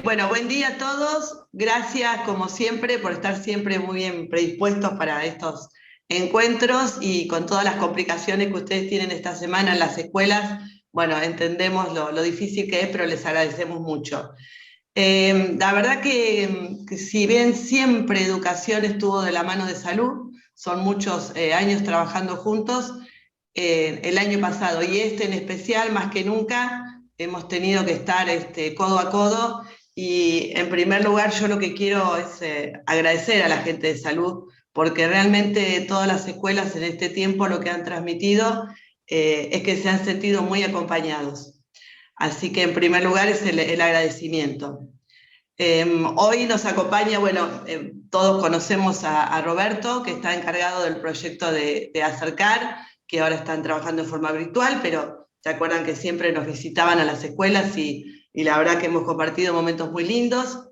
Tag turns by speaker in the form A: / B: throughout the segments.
A: Bueno, buen día a todos. Gracias, como siempre, por estar siempre muy bien predispuestos para estos encuentros y con todas las complicaciones que ustedes tienen esta semana en las escuelas. Bueno, entendemos lo difícil que es, pero les agradecemos mucho. La verdad que si bien siempre educación estuvo de la mano de salud, son muchos años trabajando juntos, el año pasado y este en especial, más que nunca, hemos tenido que estar codo a codo y en primer lugar yo lo que quiero es agradecer a la gente de salud porque realmente todas las escuelas en este tiempo lo que han transmitido es que se han sentido muy acompañados. Así que en primer lugar es el agradecimiento. Hoy nos acompaña, bueno, todos conocemos a Roberto, que está encargado del proyecto de Acercar, que ahora están trabajando en forma virtual, pero se acuerdan que siempre nos visitaban a las escuelas y la verdad que hemos compartido momentos muy lindos.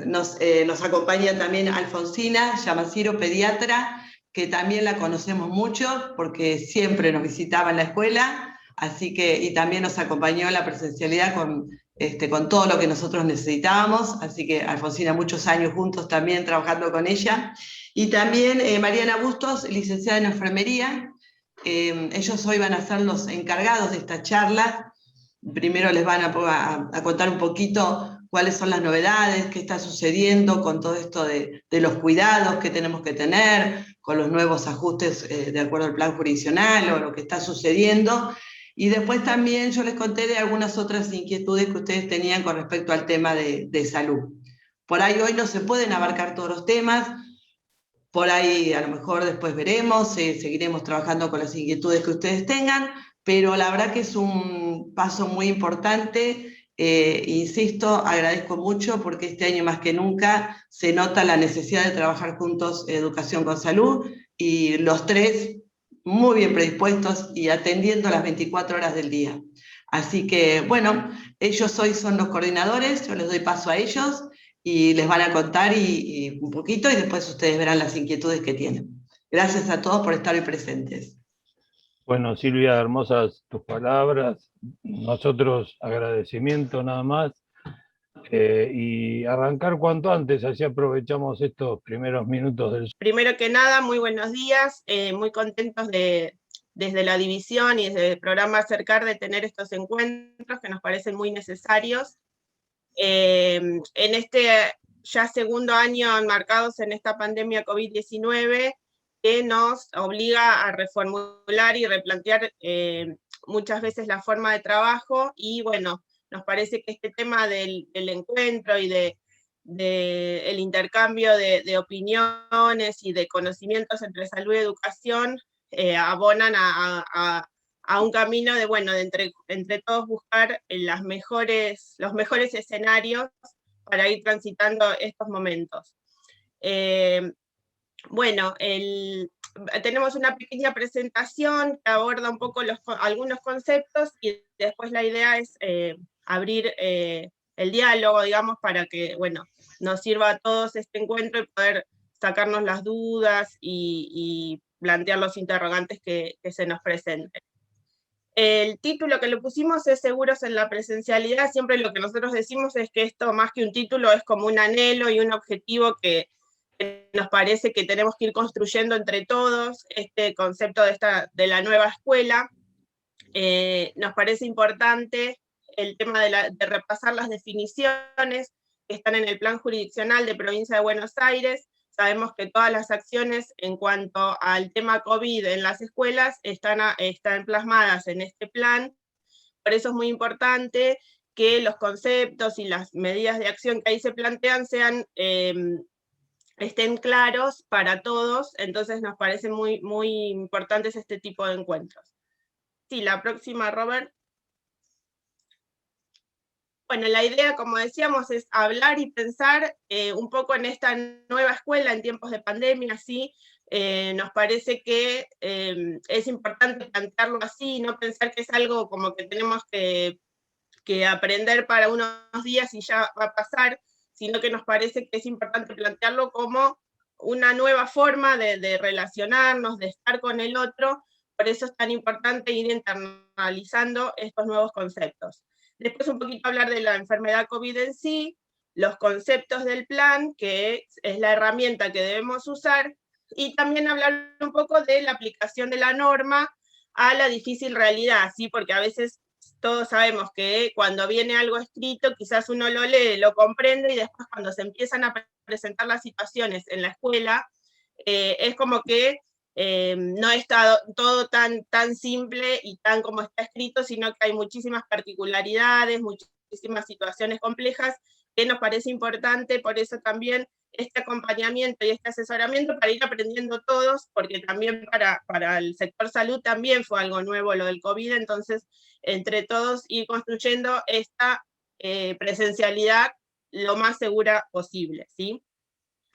A: Nos acompaña también Alfonsina Yamaciro, pediatra, que también la conocemos mucho porque siempre nos visitaba en la escuela, así que, y también nos acompañó en la presencialidad con todo lo que nosotros necesitábamos, así que Alfonsina, muchos años juntos también trabajando con ella. Y también Mariana Bustos, licenciada en enfermería. Ellos hoy van a ser los encargados de esta charla. Primero les van a contar un poquito cuáles son las novedades, qué está sucediendo con todo esto de los cuidados que tenemos que tener, con los nuevos ajustes de acuerdo al plan jurisdiccional o lo que está sucediendo. Y después también yo les conté de algunas otras inquietudes que ustedes tenían con respecto al tema de salud. Por ahí hoy no se pueden abarcar todos los temas, por ahí a lo mejor después veremos, seguiremos trabajando con las inquietudes que ustedes tengan, pero la verdad que es un paso muy importante. Insisto, agradezco mucho porque este año más que nunca se nota la necesidad de trabajar juntos educación con salud y los tres muy bien predispuestos y atendiendo las 24 horas del día. Así que, bueno, ellos hoy son los coordinadores, yo les doy paso a ellos y les van a contar y un poquito y después ustedes verán las inquietudes que tienen. Gracias a todos por estar hoy presentes.
B: Bueno, Silvia, hermosas tus palabras. Nosotros agradecimiento nada más. Y arrancar cuanto antes, así aprovechamos estos primeros minutos del...
C: Primero que nada, muy buenos días, muy contentos desde la división y desde el programa Acercar de tener estos encuentros que nos parecen muy necesarios. En este ya segundo año enmarcados en esta pandemia COVID-19 que nos obliga a reformular y replantear muchas veces la forma de trabajo y bueno, nos parece que este tema del encuentro y el intercambio de opiniones y de conocimientos entre salud y educación abonan a un camino de, bueno, de entre todos buscar los mejores escenarios para ir transitando estos momentos. Bueno, tenemos una pequeña presentación que aborda un poco algunos conceptos y después la idea es abrir el diálogo, digamos, para que, bueno, nos sirva a todos este encuentro y poder sacarnos las dudas y plantear los interrogantes que se nos presenten. El título que le pusimos es Seguros en la Presencialidad. Siempre lo que nosotros decimos es que esto, más que un título, es como un anhelo y un objetivo que nos parece que tenemos que ir construyendo entre todos, este concepto de la nueva escuela. Nos parece importante el tema de repasar las definiciones que están en el plan jurisdiccional de Provincia de Buenos Aires. Sabemos que todas las acciones en cuanto al tema COVID en las escuelas están plasmadas en este plan, por eso es muy importante que los conceptos y las medidas de acción que ahí se plantean estén claros para todos, entonces nos parece muy, muy importantes este tipo de encuentros. Sí, la próxima, Robert. Bueno, la idea, como decíamos, es hablar y pensar un poco en esta nueva escuela en tiempos de pandemia, ¿sí? Nos parece que es importante plantearlo así, no pensar que es algo como que tenemos que aprender para unos días y ya va a pasar, sino que nos parece que es importante plantearlo como una nueva forma de relacionarnos, de estar con el otro, por eso es tan importante ir internalizando estos nuevos conceptos. Después un poquito hablar de la enfermedad COVID en sí, los conceptos del plan, que es la herramienta que debemos usar, y también hablar un poco de la aplicación de la norma a la difícil realidad, ¿sí? Porque a veces todos sabemos que cuando viene algo escrito, quizás uno lo lee, lo comprende, y después cuando se empiezan a presentar las situaciones en la escuela, es como que no está todo tan simple y tan como está escrito, sino que hay muchísimas particularidades, muchísimas situaciones complejas, que nos parece importante, por eso también este acompañamiento y este asesoramiento para ir aprendiendo todos, porque también para el sector salud también fue algo nuevo lo del COVID, entonces entre todos ir construyendo esta presencialidad lo más segura posible, ¿sí?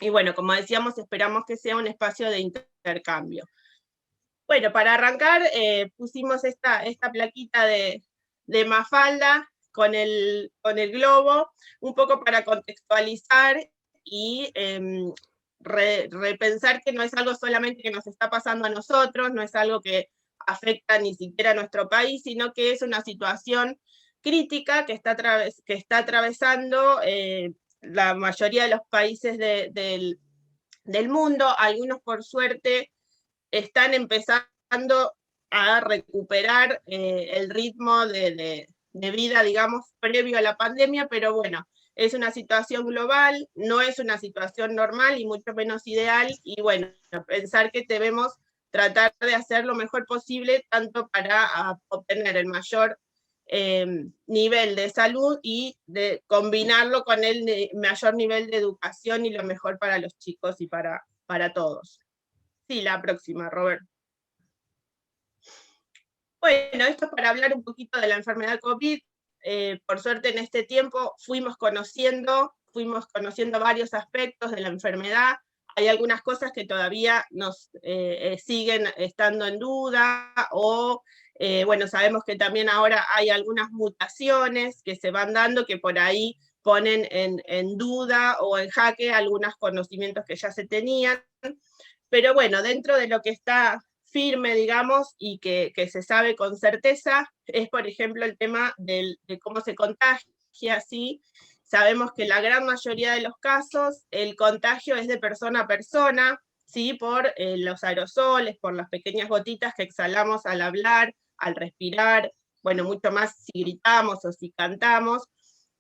C: Y bueno, como decíamos, esperamos que sea un espacio de intercambio. Bueno, para arrancar, pusimos esta plaquita de Mafalda con el globo, un poco para contextualizar y repensar que no es algo solamente que nos está pasando a nosotros, no es algo que afecta ni siquiera a nuestro país, sino que es una situación crítica que está atravesando la mayoría de los países del mundo. Algunos, por suerte, están empezando a recuperar el ritmo de vida, digamos, previo a la pandemia, pero bueno, es una situación global, no es una situación normal y mucho menos ideal, y bueno, pensar que debemos tratar de hacer lo mejor posible, tanto para obtener el mayor nivel de salud y de combinarlo con el mayor nivel de educación y lo mejor para los chicos y para todos. Sí, la próxima, Robert. Bueno, esto es para hablar un poquito de la enfermedad COVID. Por suerte en este tiempo fuimos conociendo varios aspectos de la enfermedad. Hay algunas cosas que todavía nos siguen estando en duda, o bueno, sabemos que también ahora hay algunas mutaciones que se van dando que por ahí ponen en duda o en jaque algunos conocimientos que ya se tenían. Pero bueno, dentro de lo que está firme, digamos, y que se sabe con certeza, es por ejemplo el tema de cómo se contagia, ¿sí? Sabemos que la gran mayoría de los casos el contagio es de persona a persona, ¿sí? Por los aerosoles, por las pequeñas gotitas que exhalamos al hablar, al respirar, bueno, mucho más si gritamos o si cantamos.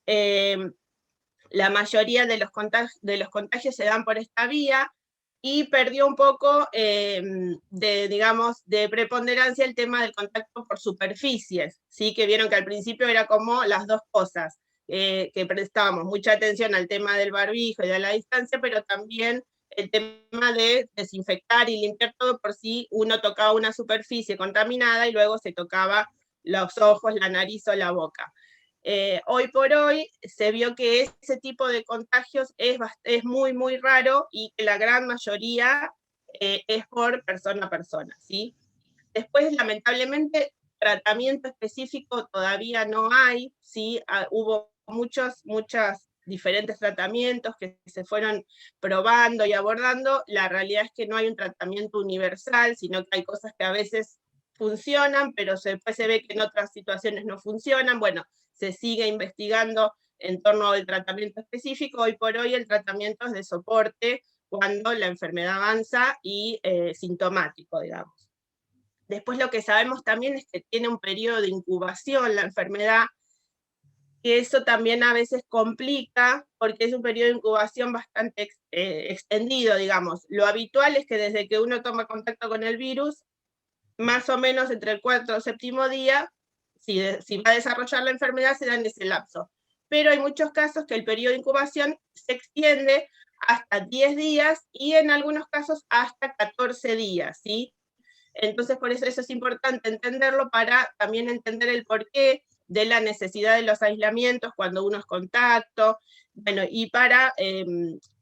C: La mayoría de los contagios se dan por esta vía, y perdió un poco de preponderancia el tema del contacto por superficies, ¿sí? Que vieron que al principio era como las dos cosas, que prestábamos mucha atención al tema del barbijo y de la distancia, pero también el tema de desinfectar y limpiar todo por si uno tocaba una superficie contaminada y luego se tocaba los ojos, la nariz o la boca. Hoy por hoy se vio que ese tipo de contagios es muy, muy raro, y que la gran mayoría es por persona a persona, ¿sí? Después, lamentablemente, tratamiento específico todavía no hay, ¿sí? Hubo muchos diferentes tratamientos que se fueron probando y abordando. La realidad es que no hay un tratamiento universal, sino que hay cosas que a veces funcionan, pero después se ve que en otras situaciones no funcionan. Bueno, se sigue investigando en torno al tratamiento específico. Hoy por hoy el tratamiento es de soporte cuando la enfermedad avanza y sintomático, digamos. Después lo que sabemos también es que tiene un periodo de incubación la enfermedad, que eso también a veces complica, porque es un periodo de incubación bastante extendido, digamos. Lo habitual es que desde que uno toma contacto con el virus, más o menos entre el 4º o 7º día, si va a desarrollar la enfermedad, se da en ese lapso. Pero hay muchos casos que el periodo de incubación se extiende hasta 10 días y en algunos casos hasta 14 días, ¿sí? Entonces, por eso es importante entenderlo, para también entender el porqué de la necesidad de los aislamientos cuando uno es contacto, bueno, y para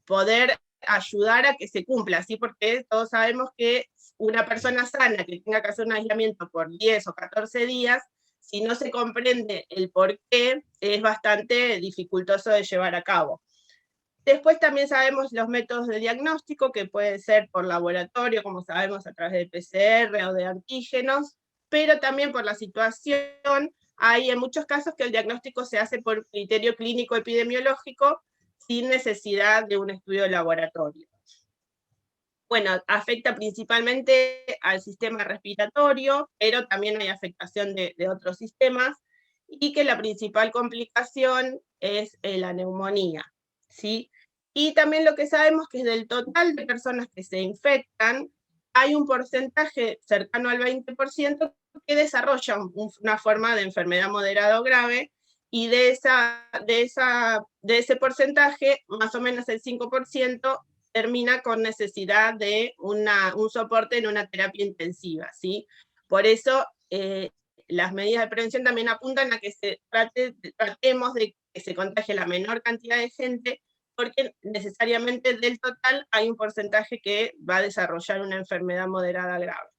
C: poder ayudar a que se cumpla, ¿sí? Porque todos sabemos que una persona sana que tenga que hacer un aislamiento por 10 o 14 días, si no se comprende el porqué, es bastante dificultoso de llevar a cabo. Después también sabemos los métodos de diagnóstico, que puede ser por laboratorio, como sabemos, a través de PCR o de antígenos, pero también por la situación hay en muchos casos que el diagnóstico se hace por criterio clínico epidemiológico sin necesidad de un estudio de laboratorio. Bueno, afecta principalmente al sistema respiratorio, pero también hay afectación de otros sistemas, y que la principal complicación es la neumonía, ¿sí? Y también lo que sabemos que del total de personas que se infectan, hay un porcentaje cercano al 20% que desarrolla una forma de enfermedad moderada o grave, y de ese porcentaje, más o menos el 5% termina con necesidad de un soporte en una terapia intensiva, ¿sí? Por eso las medidas de prevención también apuntan a que tratemos de que se contagie la menor cantidad de gente, porque necesariamente del total hay un porcentaje que va a desarrollar una enfermedad moderada grave.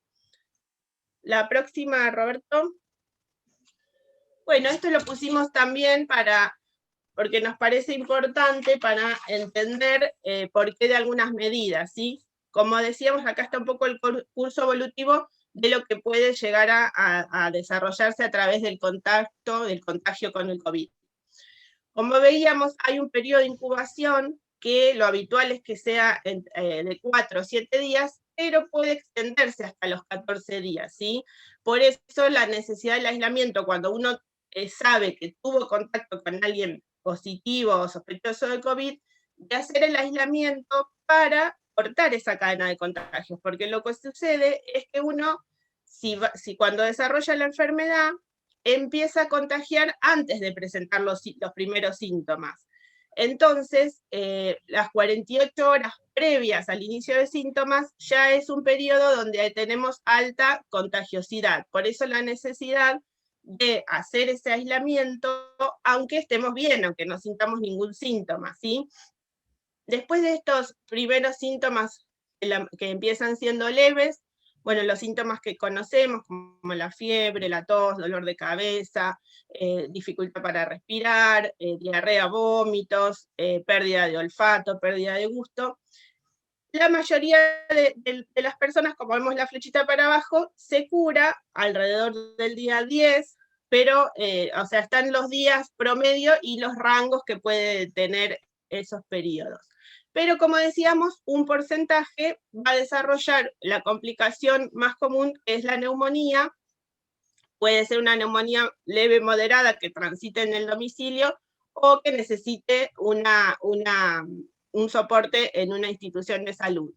C: La próxima, Roberto. Bueno, esto lo pusimos también porque nos parece importante para entender por qué de algunas medidas, ¿sí? Como decíamos, acá está un poco el curso evolutivo de lo que puede llegar a desarrollarse a través del contagio con el COVID. Como veíamos, hay un periodo de incubación que lo habitual es que sea de 4 o 7 días, pero puede extenderse hasta los 14 días, ¿sí? Por eso la necesidad del aislamiento, cuando uno sabe que tuvo contacto con alguien positivo o sospechoso de COVID, de hacer el aislamiento para cortar esa cadena de contagios, porque lo que sucede es que uno, si cuando desarrolla la enfermedad, empieza a contagiar antes de presentar los primeros síntomas. Entonces, las 48 horas previas al inicio de síntomas ya es un periodo donde tenemos alta contagiosidad. Por eso la necesidad de hacer ese aislamiento, aunque estemos bien, aunque no sintamos ningún síntoma, ¿sí? Después de estos primeros síntomas que empiezan siendo leves, bueno, los síntomas que conocemos, como la fiebre, la tos, dolor de cabeza, dificultad para respirar, diarrea, vómitos, pérdida de olfato, pérdida de gusto, la mayoría de las personas, como vemos la flechita para abajo, se cura alrededor del día 10, pero, o sea, están los días promedio y los rangos que puede tener esos periodos. Pero como decíamos, un porcentaje va a desarrollar la complicación más común, que es la neumonía. Puede ser una neumonía leve, moderada, que transite en el domicilio, o que necesite un soporte en una institución de salud.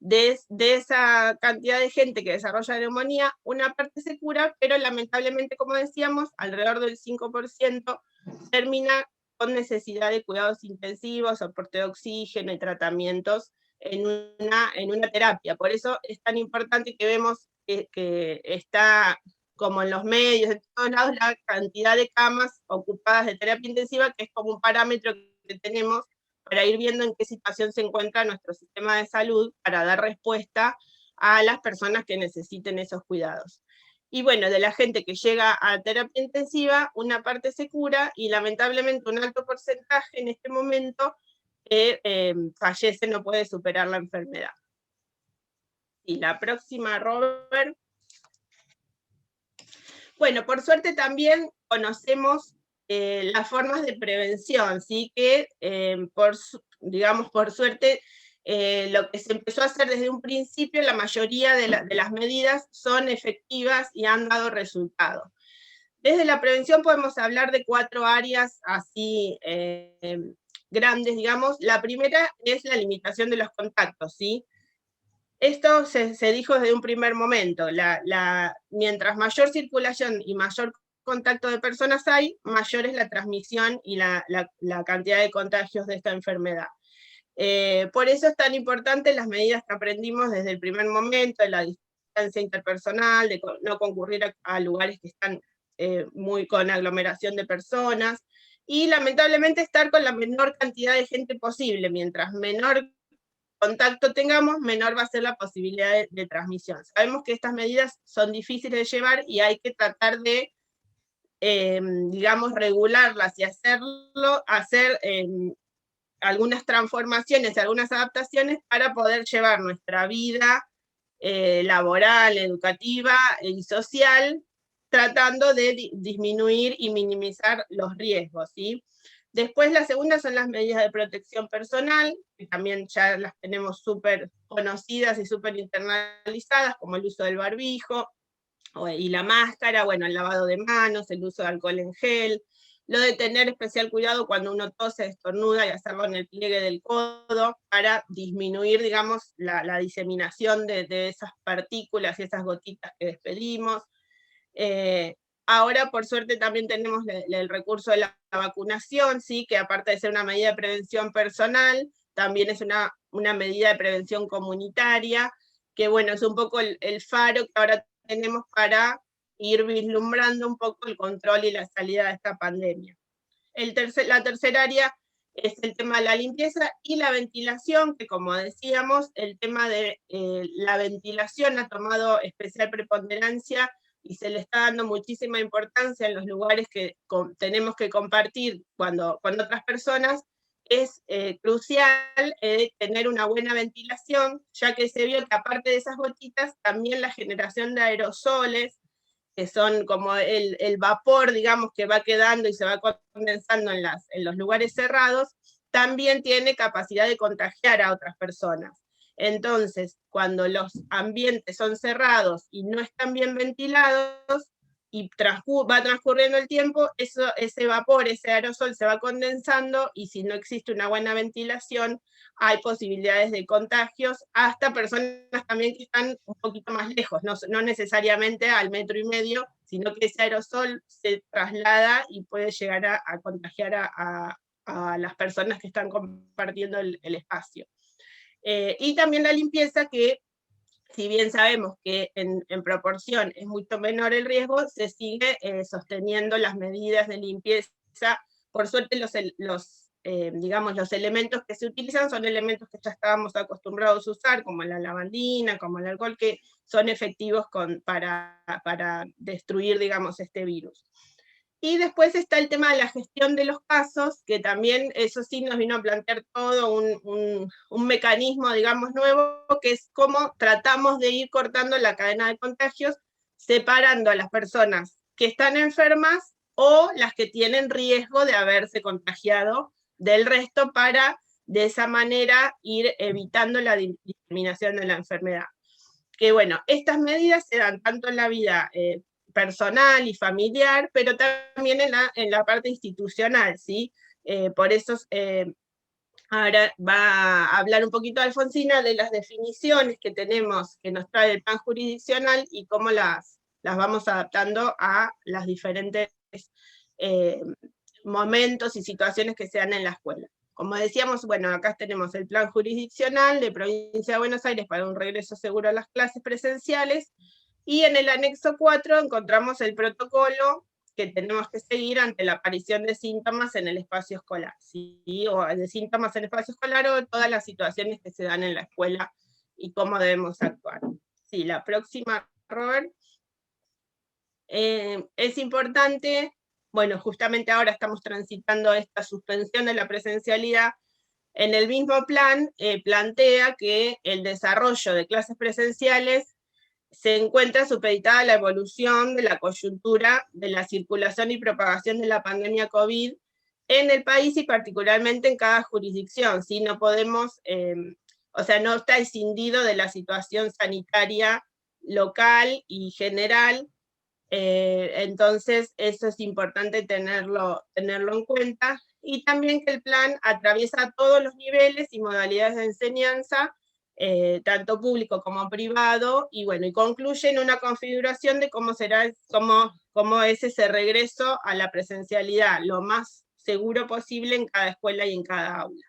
C: De esa cantidad de gente que desarrolla neumonía, una parte se cura, pero lamentablemente, como decíamos, alrededor del 5% termina con necesidad de cuidados intensivos, soporte de oxígeno y tratamientos en una terapia. Por eso es tan importante que vemos que está como en los medios, de todos lados, la cantidad de camas ocupadas de terapia intensiva, que es como un parámetro que tenemos para ir viendo en qué situación se encuentra nuestro sistema de salud para dar respuesta a las personas que necesiten esos cuidados. Y bueno, de la gente que llega a terapia intensiva, una parte se cura y lamentablemente un alto porcentaje en este momento fallece, no puede superar la enfermedad. Y la próxima, Robert. Bueno, por suerte también conocemos las formas de prevención, ¿sí? Que por suerte lo que se empezó a hacer desde un principio, la mayoría de las medidas son efectivas y han dado resultados. Desde la prevención podemos hablar de 4 áreas así grandes, digamos. La primera es la limitación de los contactos, ¿sí? Esto se dijo desde un primer momento. Mientras mayor circulación y mayor contacto de personas hay, mayor es la transmisión y la cantidad de contagios de esta enfermedad. Por eso es tan importante las medidas que aprendimos desde el primer momento, de la distancia interpersonal, de no concurrir a lugares que están con aglomeración de personas, y lamentablemente estar con la menor cantidad de gente posible. Mientras menor contacto tengamos, menor va a ser la posibilidad de transmisión. Sabemos que estas medidas son difíciles de llevar y hay que tratar de, digamos, regularlas y hacer algunas transformaciones, algunas adaptaciones para poder llevar nuestra vida laboral, educativa y social tratando de disminuir y minimizar los riesgos, ¿sí? Después la segunda son las medidas de protección personal, que también ya las tenemos súper conocidas y súper internalizadas, como el uso del barbijo y la máscara, bueno, el lavado de manos, el uso de alcohol en gel, lo de tener especial cuidado cuando uno tose, estornuda y hacerlo en el pliegue del codo para disminuir, digamos, la diseminación de esas partículas y esas gotitas que despedimos. Ahora, por suerte, también tenemos el recurso de la vacunación, ¿sí? Que aparte de ser una medida de prevención personal, también es una medida de prevención comunitaria, que bueno, es un poco el faro que ahora tenemos para ir vislumbrando un poco el control y la salida de esta pandemia. La tercera área es el tema de la limpieza y la ventilación, que como decíamos, el tema de la ventilación ha tomado especial preponderancia y se le está dando muchísima importancia en los lugares que tenemos que compartir con otras personas. Es crucial tener una buena ventilación, ya que se vio que aparte de esas gotitas, también la generación de aerosoles, que son como el vapor, digamos, que va quedando y se va condensando en los lugares cerrados, también tiene capacidad de contagiar a otras personas. Entonces, cuando los ambientes son cerrados y no están bien ventilados, y va transcurriendo el tiempo, ese vapor, ese aerosol se va condensando, y si no existe una buena ventilación, hay posibilidades de contagios, hasta personas también que están un poquito más lejos, no necesariamente al 1,5 metros, sino que ese aerosol se traslada y puede llegar a contagiar a las personas que están compartiendo el espacio. Y también la limpieza, que si bien sabemos que en proporción es mucho menor el riesgo, se sigue sosteniendo las medidas de limpieza. Por suerte digamos, los elementos que se utilizan son elementos que ya estábamos acostumbrados a usar, como la lavandina, como el alcohol, que son efectivos para destruir, digamos, este virus. Y después está el tema de la gestión de los casos, que también eso sí nos vino a plantear todo un mecanismo, digamos, nuevo, que es cómo tratamos de ir cortando la cadena de contagios, separando a las personas que están enfermas o las que tienen riesgo de haberse contagiado del resto, para de esa manera ir evitando la diseminación de la enfermedad. Que bueno, estas medidas se dan tanto en la vida personal y familiar, pero también en la parte institucional, ¿sí? Por eso ahora va a hablar un poquito Alfonsina de las definiciones que tenemos, que nos trae el plan jurisdiccional, y cómo las vamos adaptando a los diferentes momentos y situaciones que se dan en la escuela. Como decíamos, bueno, acá tenemos el plan jurisdiccional de Provincia de Buenos Aires para un regreso seguro a las clases presenciales, y en el anexo 4 encontramos el protocolo que tenemos que seguir ante la aparición de síntomas en el espacio escolar, ¿sí? O de síntomas en el espacio escolar, o todas las situaciones que se dan en la escuela y cómo debemos actuar. Sí, la próxima, Robert. Es importante, bueno, justamente ahora estamos transitando esta suspensión de la presencialidad. En el mismo plan plantea que el desarrollo de clases presenciales se encuentra supeditada a la evolución de la coyuntura de la circulación y propagación de la pandemia COVID en el país, y particularmente en cada jurisdicción, ¿sí? No podemos, o sea, no está escindido de la situación sanitaria local y general. Entonces eso es importante tenerlo en cuenta, y también que el plan atraviesa todos los niveles y modalidades de enseñanza, tanto público como privado, y bueno, y concluye en una configuración de cómo es ese regreso a la presencialidad lo más seguro posible en cada escuela y en cada aula.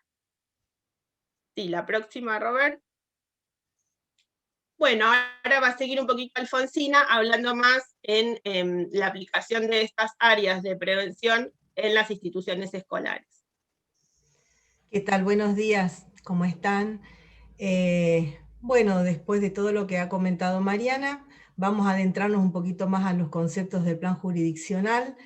C: Sí, la próxima, Robert. Bueno, ahora va a seguir un poquito Alfonsina hablando más en la aplicación de estas áreas de prevención en las instituciones escolares.
D: ¿Qué tal? Buenos días, ¿cómo están? Bueno, después de todo lo que ha comentado Mariana, vamos a adentrarnos un poquito más a los conceptos del plan jurisdiccional.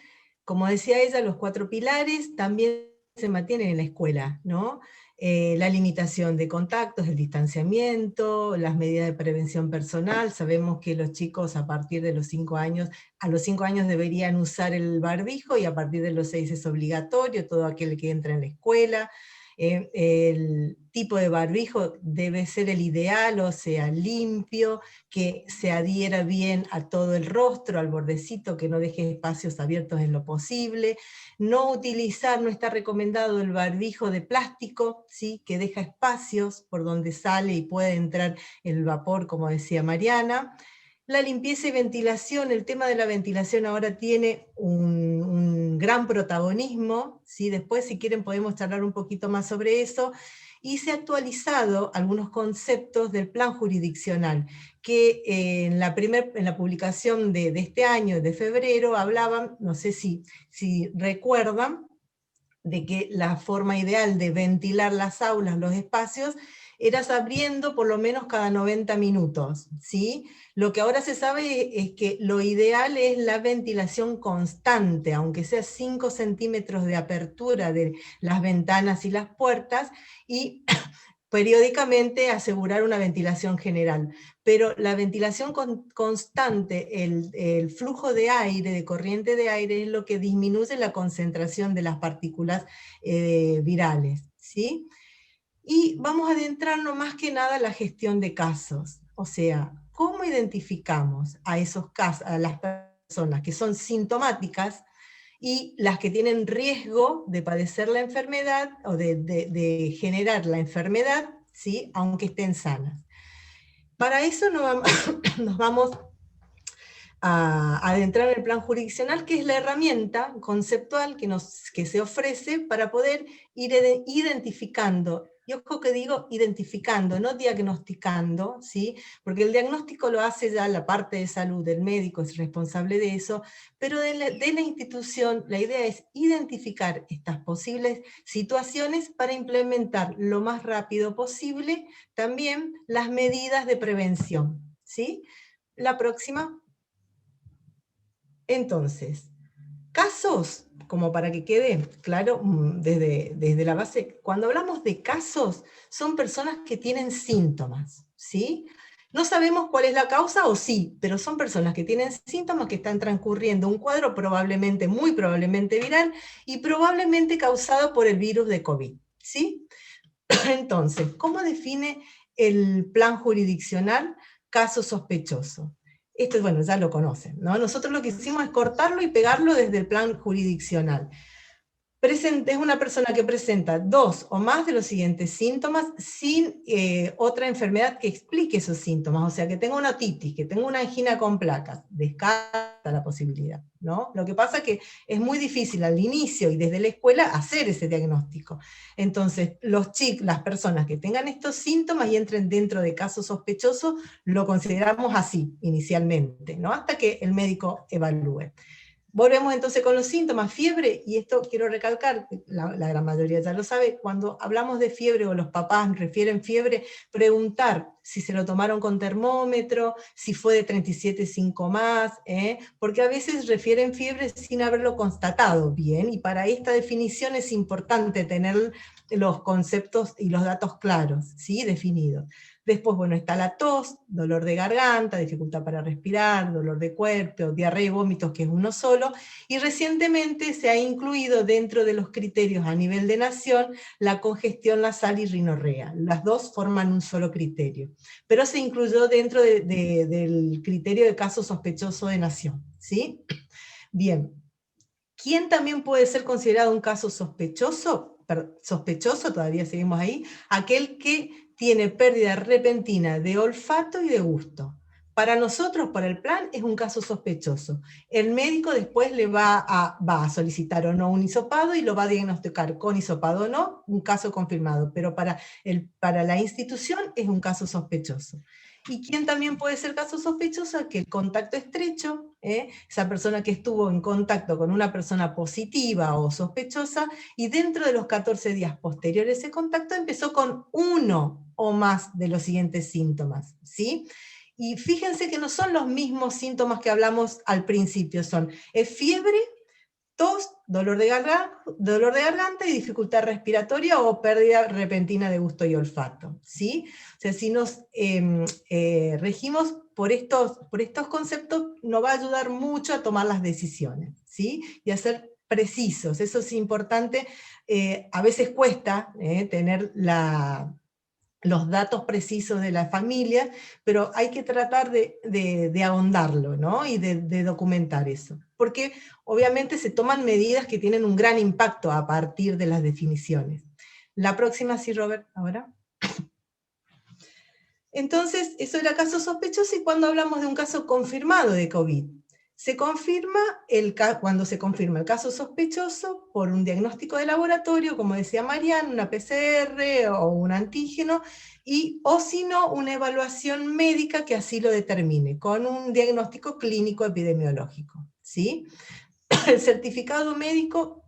D: Como decía ella, los 4 pilares, también se mantienen en la escuela, ¿no? La limitación de contactos, el distanciamiento, las medidas de prevención personal. Sabemos que los chicos a partir de los 5 años, a los 5 años deberían usar el barbijo, y a partir de los 6 es obligatorio, todo aquel que entra en la escuela. El tipo de barbijo debe ser el ideal, o sea, limpio, que se adhiera bien a todo el rostro, al bordecito, que no deje espacios abiertos en lo posible. No utilizar, no está recomendado el barbijo de plástico, ¿sí? Que deja espacios por donde sale y puede entrar el vapor, como decía Mariana. La limpieza y ventilación, el tema de la ventilación ahora tiene un gran protagonismo, ¿sí? Después, si quieren, podemos charlar un poquito más sobre eso. Y se ha actualizado algunos conceptos del plan jurisdiccional, que en la publicación de este año, de febrero, hablaban, no sé si recuerdan, de que la forma ideal de ventilar las aulas, los espacios, era abriendo por lo menos cada 90 minutos, ¿sí? Lo que ahora se sabe es que lo ideal es la ventilación constante, aunque sea 5 centímetros de apertura de las ventanas y las puertas, y periódicamente asegurar una ventilación general. Pero la ventilación constante, el flujo de aire, de corriente de aire, es lo que disminuye la concentración de las partículas virales, ¿sí? Y vamos a adentrarnos más que nada en la gestión de casos. O sea, ¿cómo identificamos a esos casos, a las personas que son sintomáticas y las que tienen riesgo de padecer la enfermedad o de generar la enfermedad, ¿sí? Aunque estén sanas? Para eso nos vamos a adentrar en el plan jurisdiccional, que es la herramienta conceptual que se ofrece para poder ir identificando. Y ojo que digo identificando, no diagnosticando, ¿sí? Porque el diagnóstico lo hace ya la parte de salud, el médico es responsable de eso, pero de la institución la idea es identificar estas posibles situaciones para implementar lo más rápido posible también las medidas de prevención, ¿sí? La próxima. Entonces, casos, como para que quede claro desde la base, cuando hablamos de casos, son personas que tienen síntomas, ¿sí? No sabemos cuál es la causa, o sí, pero son personas que tienen síntomas, que están transcurriendo un cuadro probablemente, muy probablemente viral, y probablemente causado por el virus de COVID, ¿sí? Entonces, ¿cómo define el plan jurisdiccional caso sospechoso? Esto, bueno, ya lo conocen, ¿no? Nosotros lo que hicimos es cortarlo y pegarlo desde el plan jurisdiccional. Es una persona que presenta 2 o más de los siguientes síntomas sin otra enfermedad que explique esos síntomas, o sea, que tenga una otitis, que tenga una angina con placas, descarta la posibilidad, ¿no? Lo que pasa es que es muy difícil al inicio y desde la escuela hacer ese diagnóstico. Entonces, las personas que tengan estos síntomas y entren dentro de casos sospechosos, lo consideramos así inicialmente, ¿no? Hasta que el médico evalúe. Volvemos entonces con los síntomas, fiebre, y esto quiero recalcar, la gran mayoría ya lo sabe, cuando hablamos de fiebre o los papás refieren fiebre, preguntar si se lo tomaron con termómetro, si fue de 37,5 más, porque a veces refieren fiebre sin haberlo constatado bien, y para esta definición es importante tener los conceptos y los datos claros, ¿sí? Definidos. Después, bueno, está la tos, dolor de garganta, dificultad para respirar, dolor de cuerpo, diarrea y vómitos, que es uno solo, y recientemente se ha incluido dentro de los criterios a nivel de nación la congestión nasal y rinorrea. Las dos forman un solo criterio, pero se incluyó dentro del criterio de caso sospechoso de nación, ¿sí? Bien. ¿Quién también puede ser considerado un caso sospechoso? Sospechoso, todavía seguimos ahí, aquel que tiene pérdida repentina de olfato y de gusto. Para nosotros, para el plan, es un caso sospechoso. El médico después le va a solicitar o no un hisopado y lo va a diagnosticar con hisopado o no, un caso confirmado, pero para la institución es un caso sospechoso. ¿Y quién también puede ser caso sospechoso? Que el contacto estrecho, esa persona que estuvo en contacto con una persona positiva o sospechosa, y dentro de los 14 días posteriores a ese contacto empezó con uno o más de los siguientes síntomas, ¿sí? Y fíjense que no son los mismos síntomas que hablamos al principio, es fiebre, tos, dolor de garganta y dificultad respiratoria o pérdida repentina de gusto y olfato, ¿sí? O sea, si nos regimos por estos conceptos, nos va a ayudar mucho a tomar las decisiones, ¿sí? Y a ser precisos, eso es importante. A veces cuesta tener los datos precisos de la familia, pero hay que tratar de ahondarlo, ¿no? Y de documentar eso. Porque obviamente se toman medidas que tienen un gran impacto a partir de las definiciones. La próxima, sí, Robert, ahora. Entonces, eso era caso sospechoso, y cuando hablamos de un caso confirmado de COVID, cuando se confirma el caso sospechoso por un diagnóstico de laboratorio, como decía Mariana, una PCR o un antígeno, o si no, una evaluación médica que así lo determine, con un diagnóstico clínico epidemiológico, ¿sí? El certificado médico,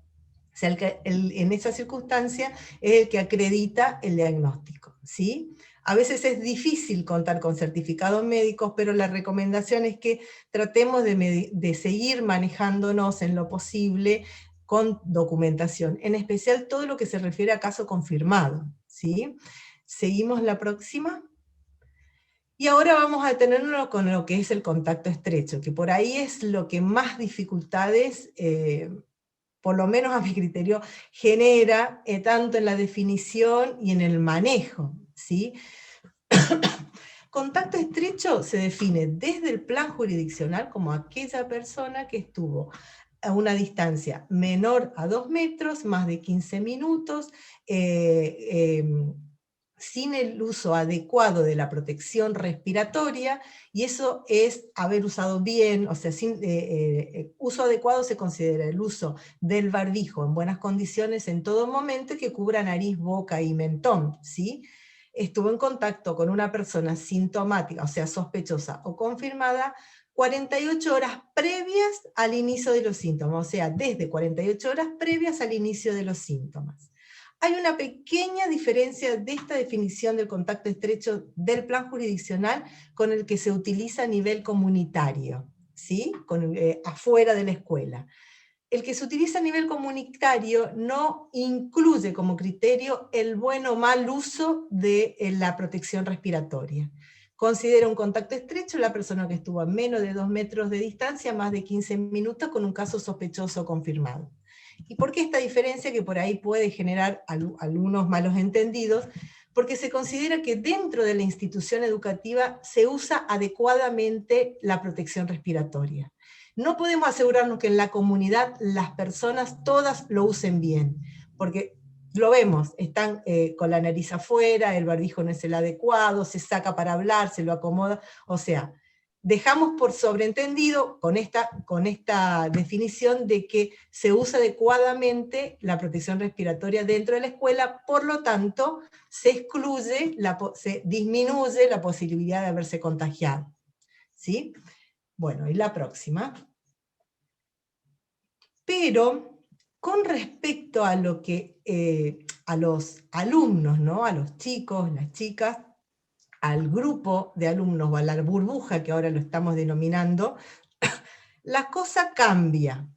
D: o sea, en esa circunstancia, es el que acredita el diagnóstico, ¿sí? A veces es difícil contar con certificados médicos, pero la recomendación es que tratemos de seguir manejándonos en lo posible con documentación, en especial todo lo que se refiere a caso confirmado, ¿sí? Seguimos la próxima. Y ahora vamos a detenernos con lo que es el contacto estrecho, que por ahí es lo que más dificultades, por lo menos a mi criterio, genera tanto en la definición y en el manejo, ¿sí? Contacto estrecho se define desde el plan jurisdiccional como aquella persona que estuvo a una distancia menor a 2 metros, más de 15 minutos, sin el uso adecuado de la protección respiratoria, y eso es haber usado bien, o sea, uso adecuado se considera el uso del barbijo en buenas condiciones en todo momento, que cubra nariz, boca y mentón, ¿sí? Estuvo en contacto con una persona sintomática, o sea, sospechosa o confirmada, 48 horas previas al inicio de los síntomas, o sea, desde 48 horas previas al inicio de los síntomas. Hay una pequeña diferencia de esta definición del contacto estrecho del plan jurisdiccional con el que se utiliza a nivel comunitario, ¿sí? Afuera de la escuela. El que se utiliza a nivel comunitario no incluye como criterio el buen o mal uso de la protección respiratoria. Considera un contacto estrecho la persona que estuvo a menos de 2 metros de distancia, más de 15 minutos, con un caso sospechoso confirmado. ¿Y por qué esta diferencia, que por ahí puede generar algunos malos entendidos? Porque se considera que dentro de la institución educativa se usa adecuadamente la protección respiratoria. No podemos asegurarnos que en la comunidad las personas todas lo usen bien, porque lo vemos, están con la nariz afuera, el barbijo no es el adecuado, se saca para hablar, se lo acomoda, o sea, dejamos por sobreentendido con esta definición de que se usa adecuadamente la protección respiratoria dentro de la escuela, por lo tanto, se disminuye la posibilidad de haberse contagiado, ¿sí? Bueno, y la próxima. Pero con respecto a lo que a los alumnos, ¿no? A los chicos, las chicas, al grupo de alumnos o a la burbuja que ahora lo estamos denominando, la cosa cambia.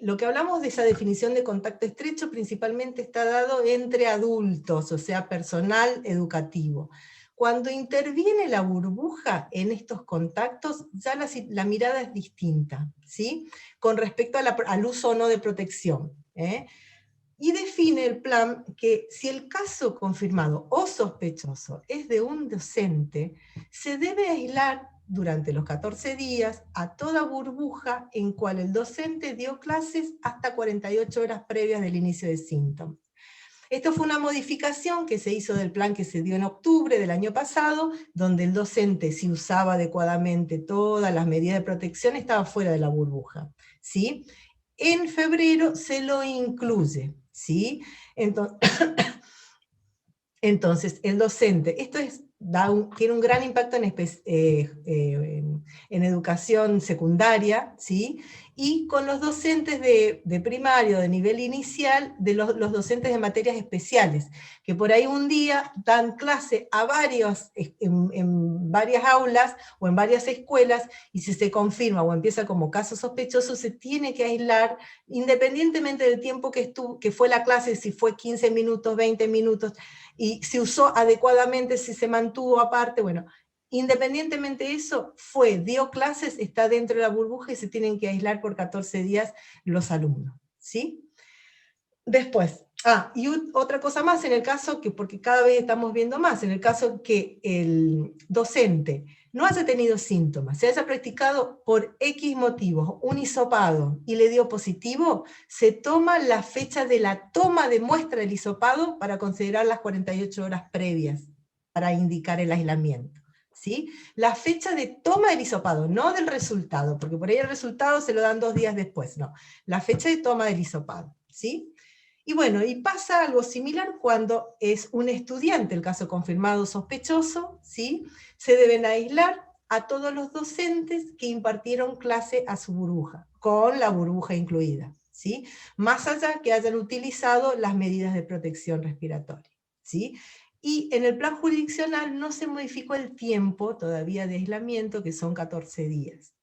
D: Lo que hablamos de esa definición de contacto estrecho principalmente está dado entre adultos, o sea, personal educativo. Cuando interviene la burbuja en estos contactos, ya la mirada es distinta, ¿sí? Con respecto al uso o no de protección. Y define el plan que si el caso confirmado o sospechoso es de un docente, se debe aislar durante los 14 días a toda burbuja en cual el docente dio clases hasta 48 horas previas del inicio de síntomas. Esto fue una modificación que se hizo del plan que se dio en octubre del año pasado, donde el docente, si usaba adecuadamente todas las medidas de protección, estaba fuera de la burbuja, ¿sí? En febrero se lo incluye, ¿sí? Entonces, el docente, esto tiene un gran impacto en educación secundaria, ¿sí? y con los docentes de primario, de nivel inicial, de los docentes de materias especiales, que por ahí un día dan clase a varios, en varias aulas o en varias escuelas, y si se confirma o empieza como caso sospechoso, se tiene que aislar, independientemente del tiempo que fue la clase, si fue 15 minutos, 20 minutos, y se usó adecuadamente, si se mantuvo aparte, bueno, independientemente de eso, dio clases, está dentro de la burbuja y se tienen que aislar por 14 días los alumnos, ¿sí? Después, y otra cosa más, en el caso que, porque cada vez estamos viendo más, en el caso que el docente no haya tenido síntomas, se haya practicado por X motivos un hisopado y le dio positivo, se toma la fecha de la toma de muestra del hisopado para considerar las 48 horas previas, para indicar el aislamiento. ¿Sí? La fecha de toma del hisopado, no del resultado, porque por ahí el resultado se lo dan 2 días después, no. La fecha de toma del hisopado, ¿sí? Y bueno, y pasa algo similar cuando es un estudiante, el caso confirmado sospechoso, ¿sí? Se deben aislar a todos los docentes que impartieron clase a su burbuja, con la burbuja incluida, ¿sí? Más allá que hayan utilizado las medidas de protección respiratoria, ¿sí? Y en el plan jurisdiccional no se modificó el tiempo todavía de aislamiento, que son 14 días.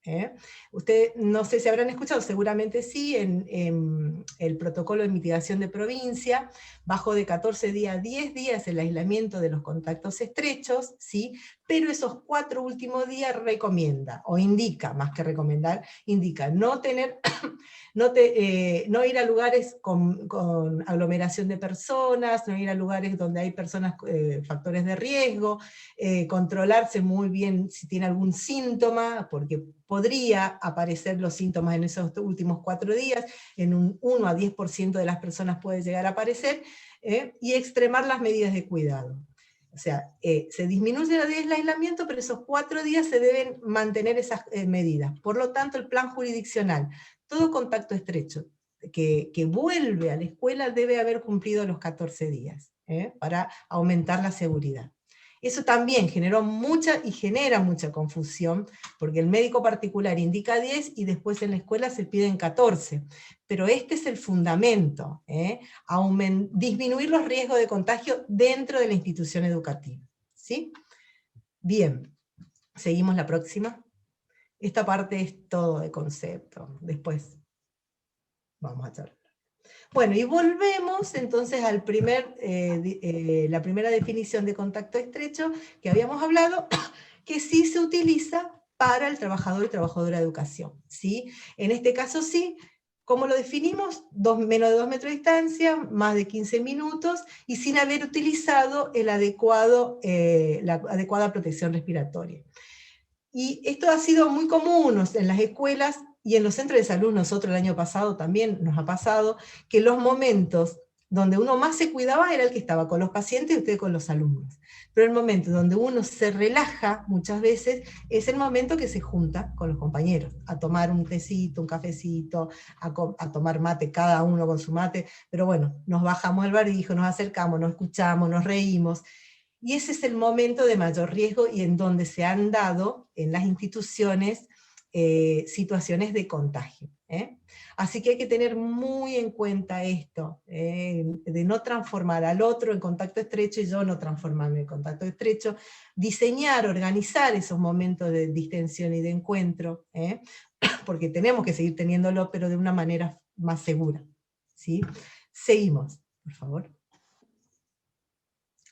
D: Ustedes, no sé si habrán escuchado, seguramente sí, en el protocolo de mitigación de provincia, bajó de 14 días a 10 días el aislamiento de los contactos estrechos, ¿sí? Pero esos 4 últimos días recomienda, o indica, más que recomendar, indica no tener... no ir a lugares con aglomeración de personas, no ir a lugares donde hay personas, factores de riesgo, controlarse muy bien si tiene algún síntoma, porque podría aparecer los síntomas en esos últimos 4 días, en un 1 a 10% de las personas puede llegar a aparecer, y extremar las medidas de cuidado. O sea, se disminuye el aislamiento, pero esos 4 días se deben mantener esas medidas. Por lo tanto, el plan jurisdiccional, todo contacto estrecho que vuelve a la escuela debe haber cumplido los 14 días, para aumentar la seguridad. Eso también generó y genera mucha confusión, porque el médico particular indica 10 y después en la escuela se piden 14. Pero este es el fundamento, disminuir los riesgos de contagio dentro de la institución educativa. ¿Sí? Bien, seguimos la próxima. Esta parte es todo de concepto, después vamos a charlar. Bueno, y volvemos entonces al la primera definición de contacto estrecho que habíamos hablado, que sí se utiliza para el trabajador y trabajadora de educación, ¿sí? En este caso sí, ¿cómo lo definimos? Menos de 2 metros de distancia, más de 15 minutos, y sin haber utilizado la adecuada protección respiratoria. Y esto ha sido muy común en las escuelas y en los centros de salud. Nosotros el año pasado también nos ha pasado que los momentos donde uno más se cuidaba era el que estaba con los pacientes y usted con los alumnos. Pero el momento donde uno se relaja muchas veces es el momento que se junta con los compañeros, a tomar un tecito, un cafecito, a tomar mate, cada uno con su mate, pero bueno, nos bajamos el barbijo, nos acercamos, nos escuchamos, nos reímos. Y ese es el momento de mayor riesgo y en donde se han dado en las instituciones situaciones de contagio. Así que hay que tener muy en cuenta esto, de no transformar al otro en contacto estrecho y yo no transformarme en contacto estrecho, diseñar, organizar esos momentos de distensión y de encuentro, porque tenemos que seguir teniéndolo, pero de una manera más segura. ¿Sí? Seguimos, por favor.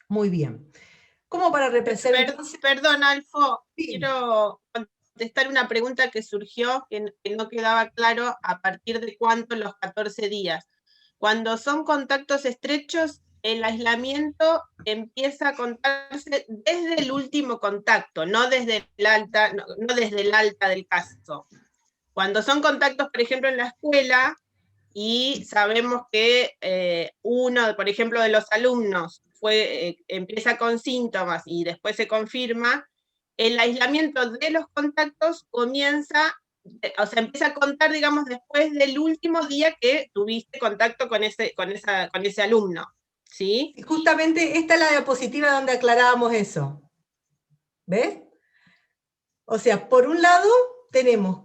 D: Muy bien. ¿Cómo para representar?
C: Perdón, Alfo,
D: Sí.
C: Quiero contestar una pregunta que surgió, que no quedaba claro a partir de cuánto los 14 días. Cuando son contactos estrechos, el aislamiento empieza a contarse desde el último contacto, no desde el alta, no desde el alta del caso. Cuando son contactos, por ejemplo, en la escuela, y sabemos que uno, por ejemplo, de los alumnos empieza con síntomas y después se confirma, el aislamiento de los contactos empieza a contar, digamos, después del último día que tuviste contacto con ese alumno, ¿sí?
D: Y justamente esta es la diapositiva donde aclarábamos eso. ¿Ves? O sea, por un lado tenemos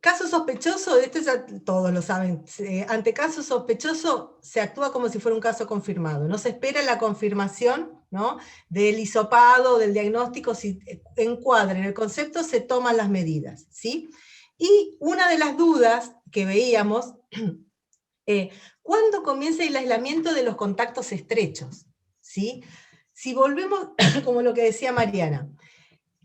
D: Caso sospechoso, esto ya todos lo saben, ante caso sospechoso se actúa como si fuera un caso confirmado, no se espera la confirmación, ¿no?, del hisopado, del diagnóstico, si encuadra en el concepto se toman las medidas, ¿sí? Y una de las dudas que veíamos, ¿cuándo comienza el aislamiento de los contactos estrechos? ¿Sí? Si volvemos, como lo que decía Mariana,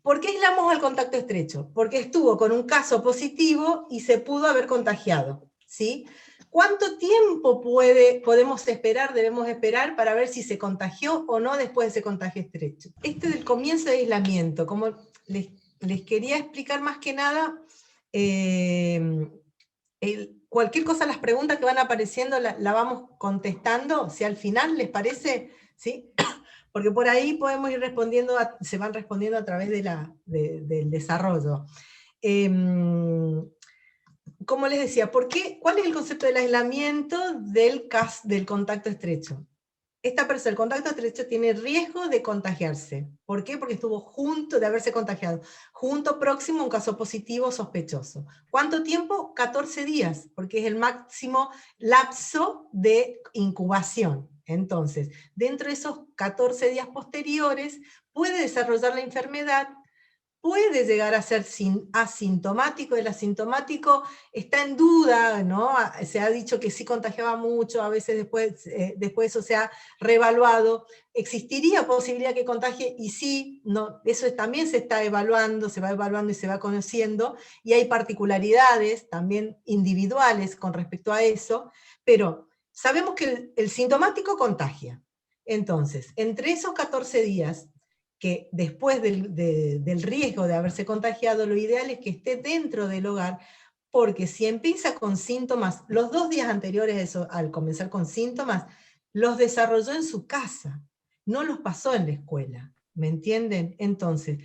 D: ¿por qué aislamos al contacto estrecho? Porque estuvo con un caso positivo y se pudo haber contagiado, ¿sí? ¿Cuánto tiempo podemos esperar, debemos esperar para ver si se contagió o no después de ese contagio estrecho? Este del comienzo de aislamiento, como les quería explicar más que nada, cualquier cosa, las preguntas que van apareciendo la vamos contestando, si al final les parece, ¿sí? Porque por ahí podemos ir respondiendo, se van respondiendo a través del desarrollo. Como les decía, ¿cuál es el concepto del aislamiento del contacto estrecho? Esta persona, el contacto estrecho, tiene riesgo de contagiarse. ¿Por qué? Porque estuvo junto, de haberse contagiado, junto, próximo a un caso positivo sospechoso. ¿Cuánto tiempo? 14 días, porque es el máximo lapso de incubación. Entonces, dentro de esos 14 días posteriores, puede desarrollar la enfermedad, puede llegar a ser asintomático. El asintomático está en duda, ¿no? Se ha dicho que sí contagiaba mucho, a veces después eso se ha reevaluado. ¿Existiría posibilidad que contagie? Y sí, no, eso también se está evaluando, se va evaluando y se va conociendo, y hay particularidades también individuales con respecto a eso, pero sabemos que el sintomático contagia. Entonces, entre esos 14 días, que después del riesgo de haberse contagiado, lo ideal es que esté dentro del hogar, porque si empieza con síntomas, los 2 días anteriores a eso, al comenzar con síntomas, los desarrolló en su casa, no los pasó en la escuela, ¿me entienden? Entonces,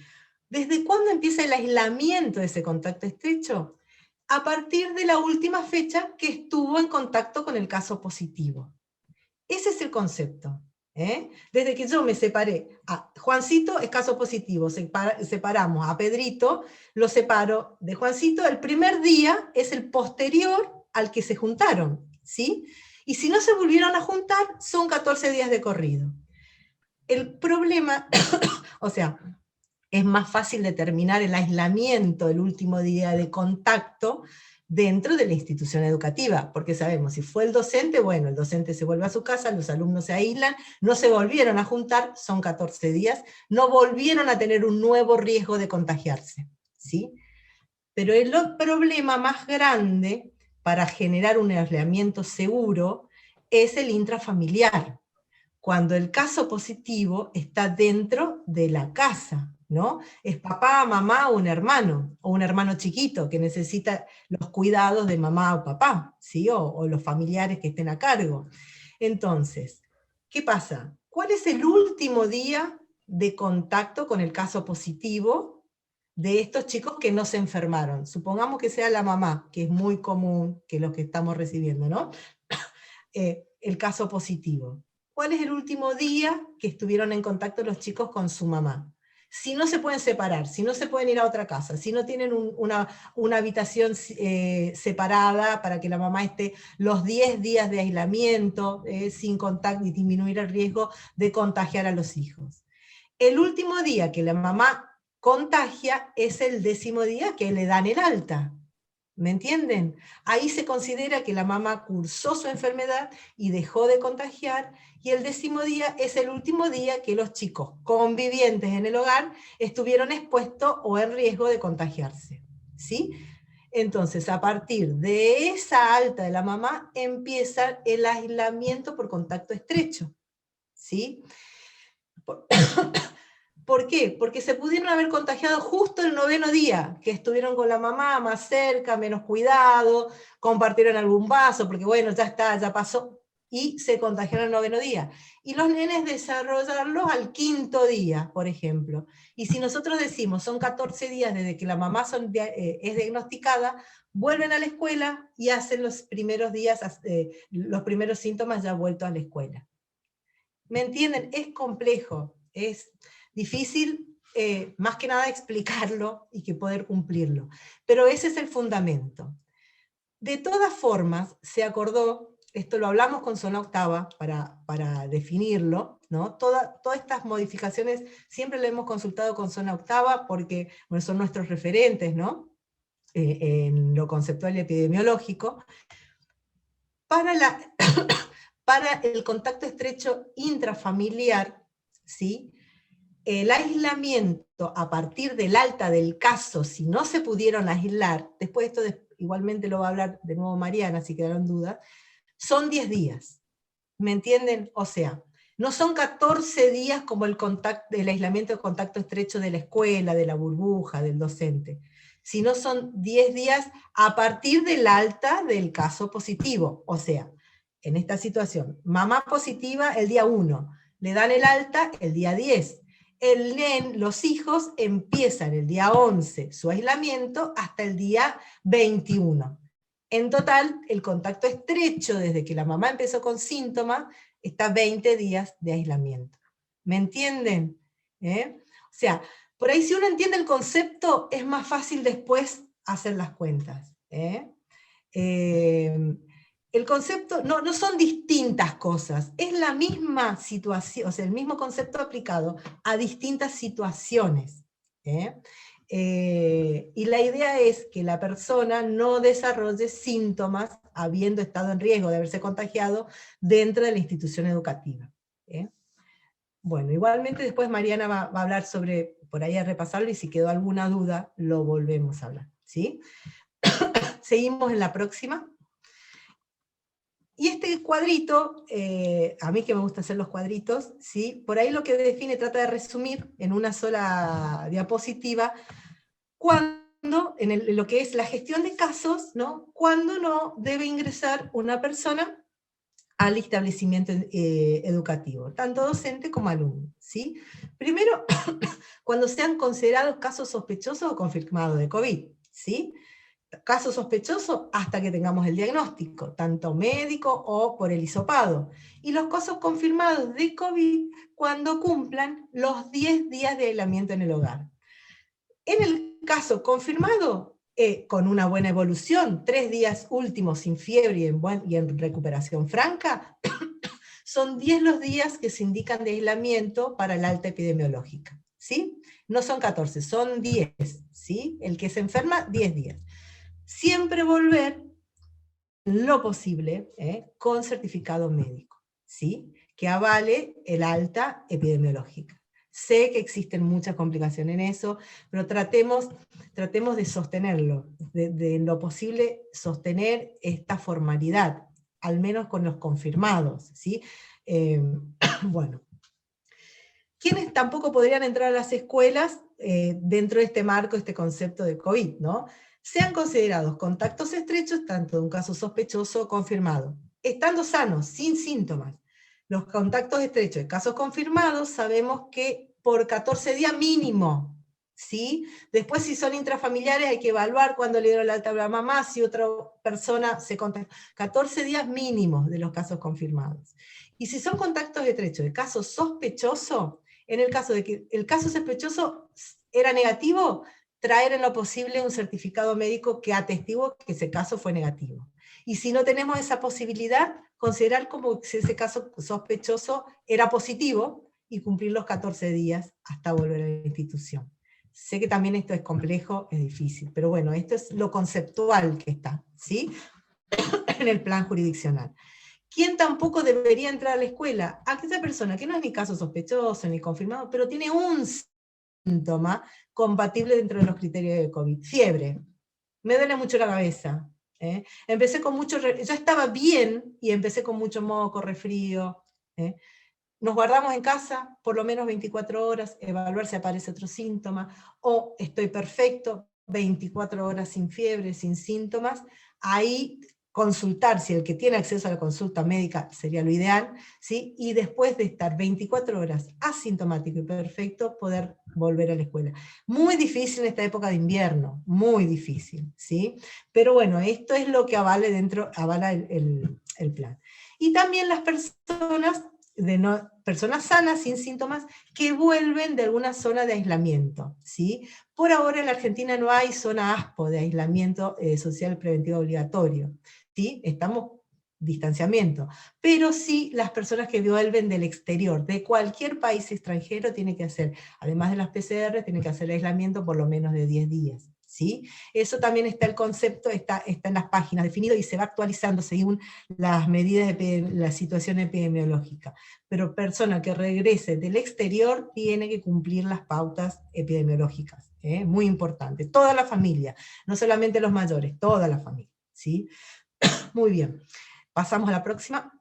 D: ¿desde cuándo empieza el aislamiento de ese contacto estrecho? A partir de la última fecha que estuvo en contacto con el caso positivo. Ese es el concepto. Desde que yo me separé, a Juancito es caso positivo, separamos a Pedrito, lo separo de Juancito, el primer día es el posterior al que se juntaron, ¿sí? Y si no se volvieron a juntar, son 14 días de corrido. El problema, o sea, es más fácil determinar el aislamiento del último día de contacto dentro de la institución educativa, porque sabemos, si fue el docente, bueno, el docente se vuelve a su casa, los alumnos se aíslan, no se volvieron a juntar, son 14 días, no volvieron a tener un nuevo riesgo de contagiarse, ¿sí? Pero el problema más grande para generar un aislamiento seguro es el intrafamiliar, cuando el caso positivo está dentro de la casa, ¿no? Es papá, mamá o un hermano chiquito que necesita los cuidados de mamá o papá, ¿sí? O los familiares que estén a cargo. Entonces, ¿qué pasa? ¿Cuál es el último día de contacto con el caso positivo de estos chicos que no se enfermaron? Supongamos que sea la mamá, que es muy común que los que estamos recibiendo, ¿no? El caso positivo. ¿Cuál es el último día que estuvieron en contacto los chicos con su mamá? Si no se pueden separar, si no se pueden ir a otra casa, si no tienen una habitación separada para que la mamá esté los 10 días de aislamiento, sin contacto y disminuir el riesgo de contagiar a los hijos. El último día que la mamá contagia es el 10º día que le dan el alta. ¿Me entienden? Ahí se considera que la mamá cursó su enfermedad y dejó de contagiar, y el 10º día es el último día que los chicos convivientes en el hogar estuvieron expuestos o en riesgo de contagiarse, ¿sí? Entonces, a partir de esa alta de la mamá, empieza el aislamiento por contacto estrecho, ¿sí? ¿Por qué? Porque se pudieron haber contagiado justo el 9º día, que estuvieron con la mamá más cerca, menos cuidado, compartieron algún vaso, porque bueno, ya está, ya pasó, y se contagiaron el 9º día. Y los nenes desarrollarlos al 5º día, por ejemplo. Y si nosotros decimos, son 14 días desde que la mamá es diagnosticada, vuelven a la escuela y hacen los primeros días, los primeros síntomas ya vueltos a la escuela. ¿Me entienden? Es complejo, es difícil más que nada explicarlo y que poder cumplirlo. Pero ese es el fundamento. De todas formas, se acordó, esto lo hablamos con Zona Octava para definirlo, ¿no? Todas estas modificaciones siempre lo hemos consultado con Zona Octava porque bueno, son nuestros referentes, ¿no? En lo conceptual y epidemiológico. Para el contacto estrecho intrafamiliar, ¿sí? El aislamiento a partir del alta del caso, si no se pudieron aislar, después esto igualmente lo va a hablar de nuevo Mariana, si quedaron dudas, son 10 días, ¿me entienden? O sea, no son 14 días como el aislamiento de contacto estrecho de la escuela, de la burbuja, del docente, sino son 10 días a partir del alta del caso positivo, o sea, en esta situación, mamá positiva el día 1, le dan el alta el día 10, los hijos empiezan el día 11 su aislamiento hasta el día 21. En total, el contacto estrecho desde que la mamá empezó con síntomas está 20 días de aislamiento. ¿Me entienden? O sea, por ahí si uno entiende el concepto, es más fácil después hacer las cuentas. El concepto, no son distintas cosas, es la misma situación, o sea, el mismo concepto aplicado a distintas situaciones. Y la idea es que la persona no desarrolle síntomas habiendo estado en riesgo de haberse contagiado dentro de la institución educativa. Bueno, igualmente después Mariana va a hablar sobre, por ahí a repasarlo, y si quedó alguna duda, lo volvemos a hablar. ¿Sí? Seguimos en la próxima. Y este cuadrito, a mí que me gusta hacer los cuadritos, ¿sí? Por ahí lo que define, trata de resumir en una sola diapositiva, cuando, en lo que es la gestión de casos, ¿no? Cuando no debe ingresar una persona al establecimiento educativo, tanto docente como alumno, ¿sí? Primero, cuando sean considerados casos sospechosos o confirmados de COVID, ¿sí? Caso sospechoso hasta que tengamos el diagnóstico, tanto médico o por el hisopado. Y los casos confirmados de COVID cuando cumplan los 10 días de aislamiento en el hogar. En el caso confirmado, con una buena evolución, 3 días últimos sin fiebre y en recuperación franca, son 10 los días que se indican de aislamiento para el alta epidemiológica. ¿Sí? No son 14, son 10. ¿Sí? El que se enferma, 10 días. Siempre volver lo posible con certificado médico, ¿sí? Que avale el alta epidemiológica. Sé que existen muchas complicaciones en eso, pero tratemos de sostenerlo, de lo posible sostener esta formalidad, al menos con los confirmados, ¿sí? Bueno. ¿Quiénes tampoco podrían entrar a las escuelas dentro de este marco, este concepto de COVID, ¿no? Sean considerados contactos estrechos, tanto de un caso sospechoso o confirmado, estando sanos, sin síntomas. Los contactos estrechos de casos confirmados sabemos que por 14 días mínimo, ¿sí? Después si son intrafamiliares hay que evaluar cuándo le dieron la alta a la mamá, si otra persona se contagia. 14 días mínimos de los casos confirmados. Y si son contactos estrechos de casos sospechosos, en el caso de que el caso sospechoso era negativo, traer en lo posible un certificado médico que atestigue que ese caso fue negativo. Y si no tenemos esa posibilidad, considerar como si ese caso sospechoso era positivo y cumplir los 14 días hasta volver a la institución. Sé que también esto es complejo, es difícil, pero bueno, esto es lo conceptual que está, ¿sí? En el plan jurisdiccional. ¿Quién tampoco debería entrar a la escuela? Aquella persona que no es ni caso sospechoso ni confirmado, pero tiene un síntoma compatible dentro de los criterios de COVID. Fiebre. Me duele mucho la cabeza. Empecé con mucho... Yo estaba bien y empecé con mucho moco, resfrío. Nos guardamos en casa por lo menos 24 horas, evaluar si aparece otro síntoma, o estoy perfecto, 24 horas sin fiebre, sin síntomas. Ahí consultar, si el que tiene acceso a la consulta médica sería lo ideal, ¿sí? Y después de estar 24 horas asintomático y perfecto, poder volver a la escuela. Muy difícil en esta época de invierno, muy difícil, ¿sí? Pero bueno, esto es lo que avala el plan. Y también las personas personas sanas, sin síntomas, que vuelven de alguna zona de aislamiento, ¿sí? Por ahora en la Argentina no hay zona ASPO de aislamiento social preventivo obligatorio, ¿sí? Estamos distanciamiento, pero sí las personas que vuelven del exterior, de cualquier país extranjero, tienen que hacer, además de las PCR, tienen que hacer aislamiento por lo menos de 10 días, ¿sí? Eso también está el concepto, está en las páginas definido y se va actualizando según las medidas de la situación epidemiológica. Pero persona que regrese del exterior tiene que cumplir las pautas epidemiológicas, muy importante. Toda la familia, no solamente los mayores, toda la familia, ¿sí? Muy bien. Pasamos a la próxima.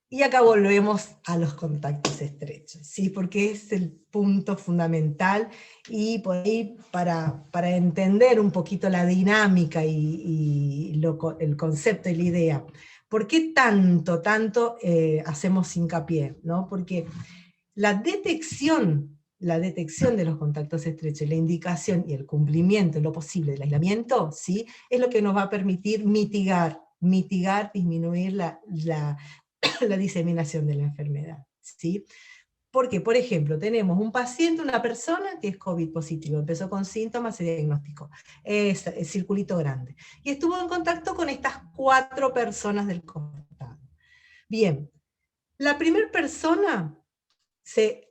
D: Y acá volvemos a los contactos estrechos, ¿sí? Porque es el punto fundamental, y por ahí para entender un poquito la dinámica y el concepto y la idea, ¿por qué tanto hacemos hincapié, ¿no? Porque la detección de los contactos estrechos, la indicación y el cumplimiento en lo posible del aislamiento, ¿sí? Es lo que nos va a permitir mitigar, disminuir la diseminación de la enfermedad, ¿sí? Porque, por ejemplo, tenemos un paciente, una persona que es COVID positivo, empezó con síntomas, se diagnosticó, es el circulito grande, y estuvo en contacto con estas 4 personas del costado. Bien, la primera persona se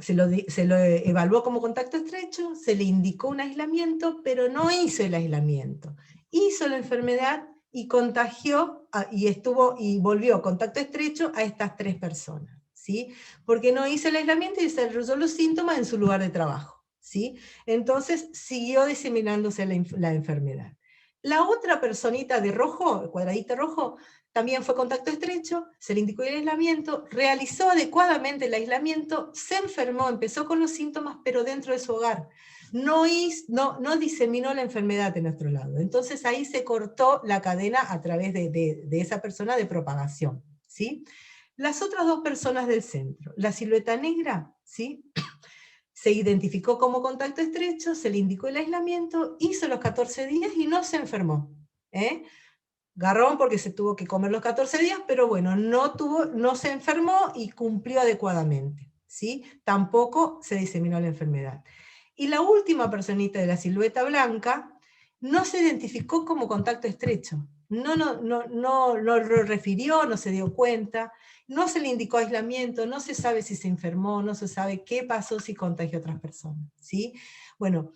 D: lo evaluó como contacto estrecho, se le indicó un aislamiento, pero no hizo el aislamiento. Hizo la enfermedad y contagió, y volvió contacto estrecho a estas 3 personas, ¿sí? Porque no hizo el aislamiento y desarrolló los síntomas en su lugar de trabajo, ¿sí? Entonces siguió diseminándose la enfermedad. La otra personita de rojo, el cuadradito rojo, también fue contacto estrecho, se le indicó el aislamiento, realizó adecuadamente el aislamiento, se enfermó, empezó con los síntomas, pero dentro de su hogar. No diseminó la enfermedad de nuestro lado. Entonces ahí se cortó la cadena a través de esa persona de propagación, ¿sí? Las otras 2 personas del centro, la silueta negra, ¿sí? Se identificó como contacto estrecho, se le indicó el aislamiento, hizo los 14 días y no se enfermó, Garrón porque se tuvo que comer los 14 días, pero bueno, no se enfermó y cumplió adecuadamente, ¿sí? Tampoco se diseminó la enfermedad. Y la última personita de la silueta blanca no se identificó como contacto estrecho, no lo refirió, no se dio cuenta, no se le indicó aislamiento, no se sabe si se enfermó, no se sabe qué pasó si contagió a otras personas, ¿sí? Bueno,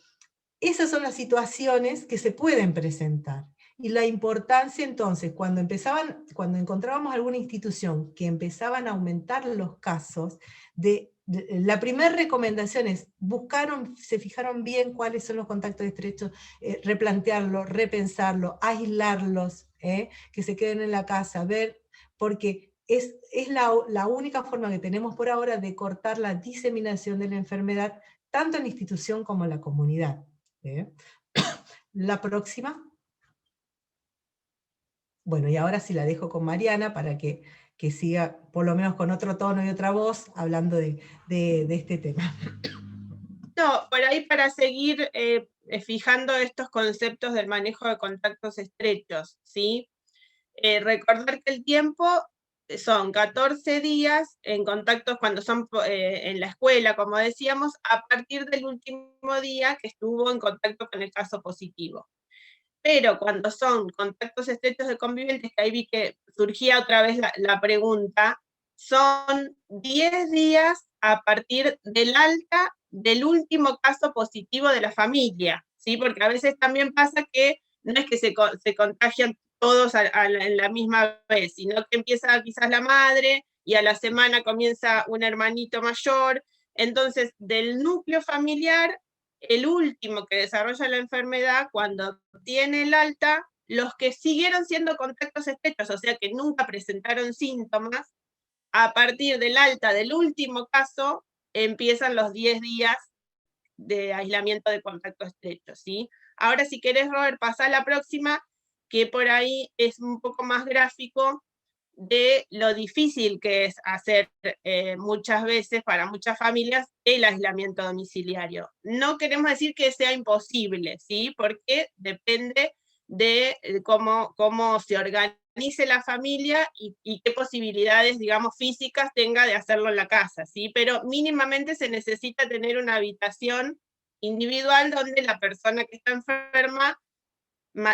D: esas son las situaciones que se pueden presentar. Y la importancia entonces, cuando encontrábamos alguna institución que empezaban a aumentar los casos, la primera recomendación es, se fijaron bien cuáles son los contactos estrechos, replantearlo, repensarlo, aislarlos, que se queden en la casa, ver, porque es la única forma que tenemos por ahora de cortar la diseminación de la enfermedad, tanto en la institución como en la comunidad. La próxima. Bueno, y ahora sí la dejo con Mariana para que siga, por lo menos con otro tono y otra voz, hablando de este tema.
C: No, por ahí para seguir fijando estos conceptos del manejo de contactos estrechos, ¿sí? Recordar que el tiempo son 14 días en contactos cuando son en la escuela, como decíamos, a partir del último día que estuvo en contacto con el caso positivo. Pero cuando son contactos estrechos de convivientes, que ahí vi que surgía otra vez la pregunta, son 10 días a partir del alta del último caso positivo de la familia, ¿sí? Porque a veces también pasa que no es que se contagian todos en la misma vez, sino que empieza quizás la madre y a la semana comienza un hermanito mayor. Entonces, del núcleo familiar, el último que desarrolla la enfermedad, cuando tiene el alta, los que siguieron siendo contactos estrechos, o sea que nunca presentaron síntomas, a partir del alta del último caso, empiezan los 10 días de aislamiento de contacto estrecho, ¿sí? Ahora, si querés, Robert, pasá a la próxima, que por ahí es un poco más gráfico de lo difícil que es hacer muchas veces para muchas familias el aislamiento domiciliario. No queremos decir que sea imposible, ¿sí? Porque depende de cómo se organiza organice la familia y qué posibilidades, digamos, físicas tenga de hacerlo en la casa, ¿sí? Pero mínimamente se necesita tener una habitación individual donde la persona que está enferma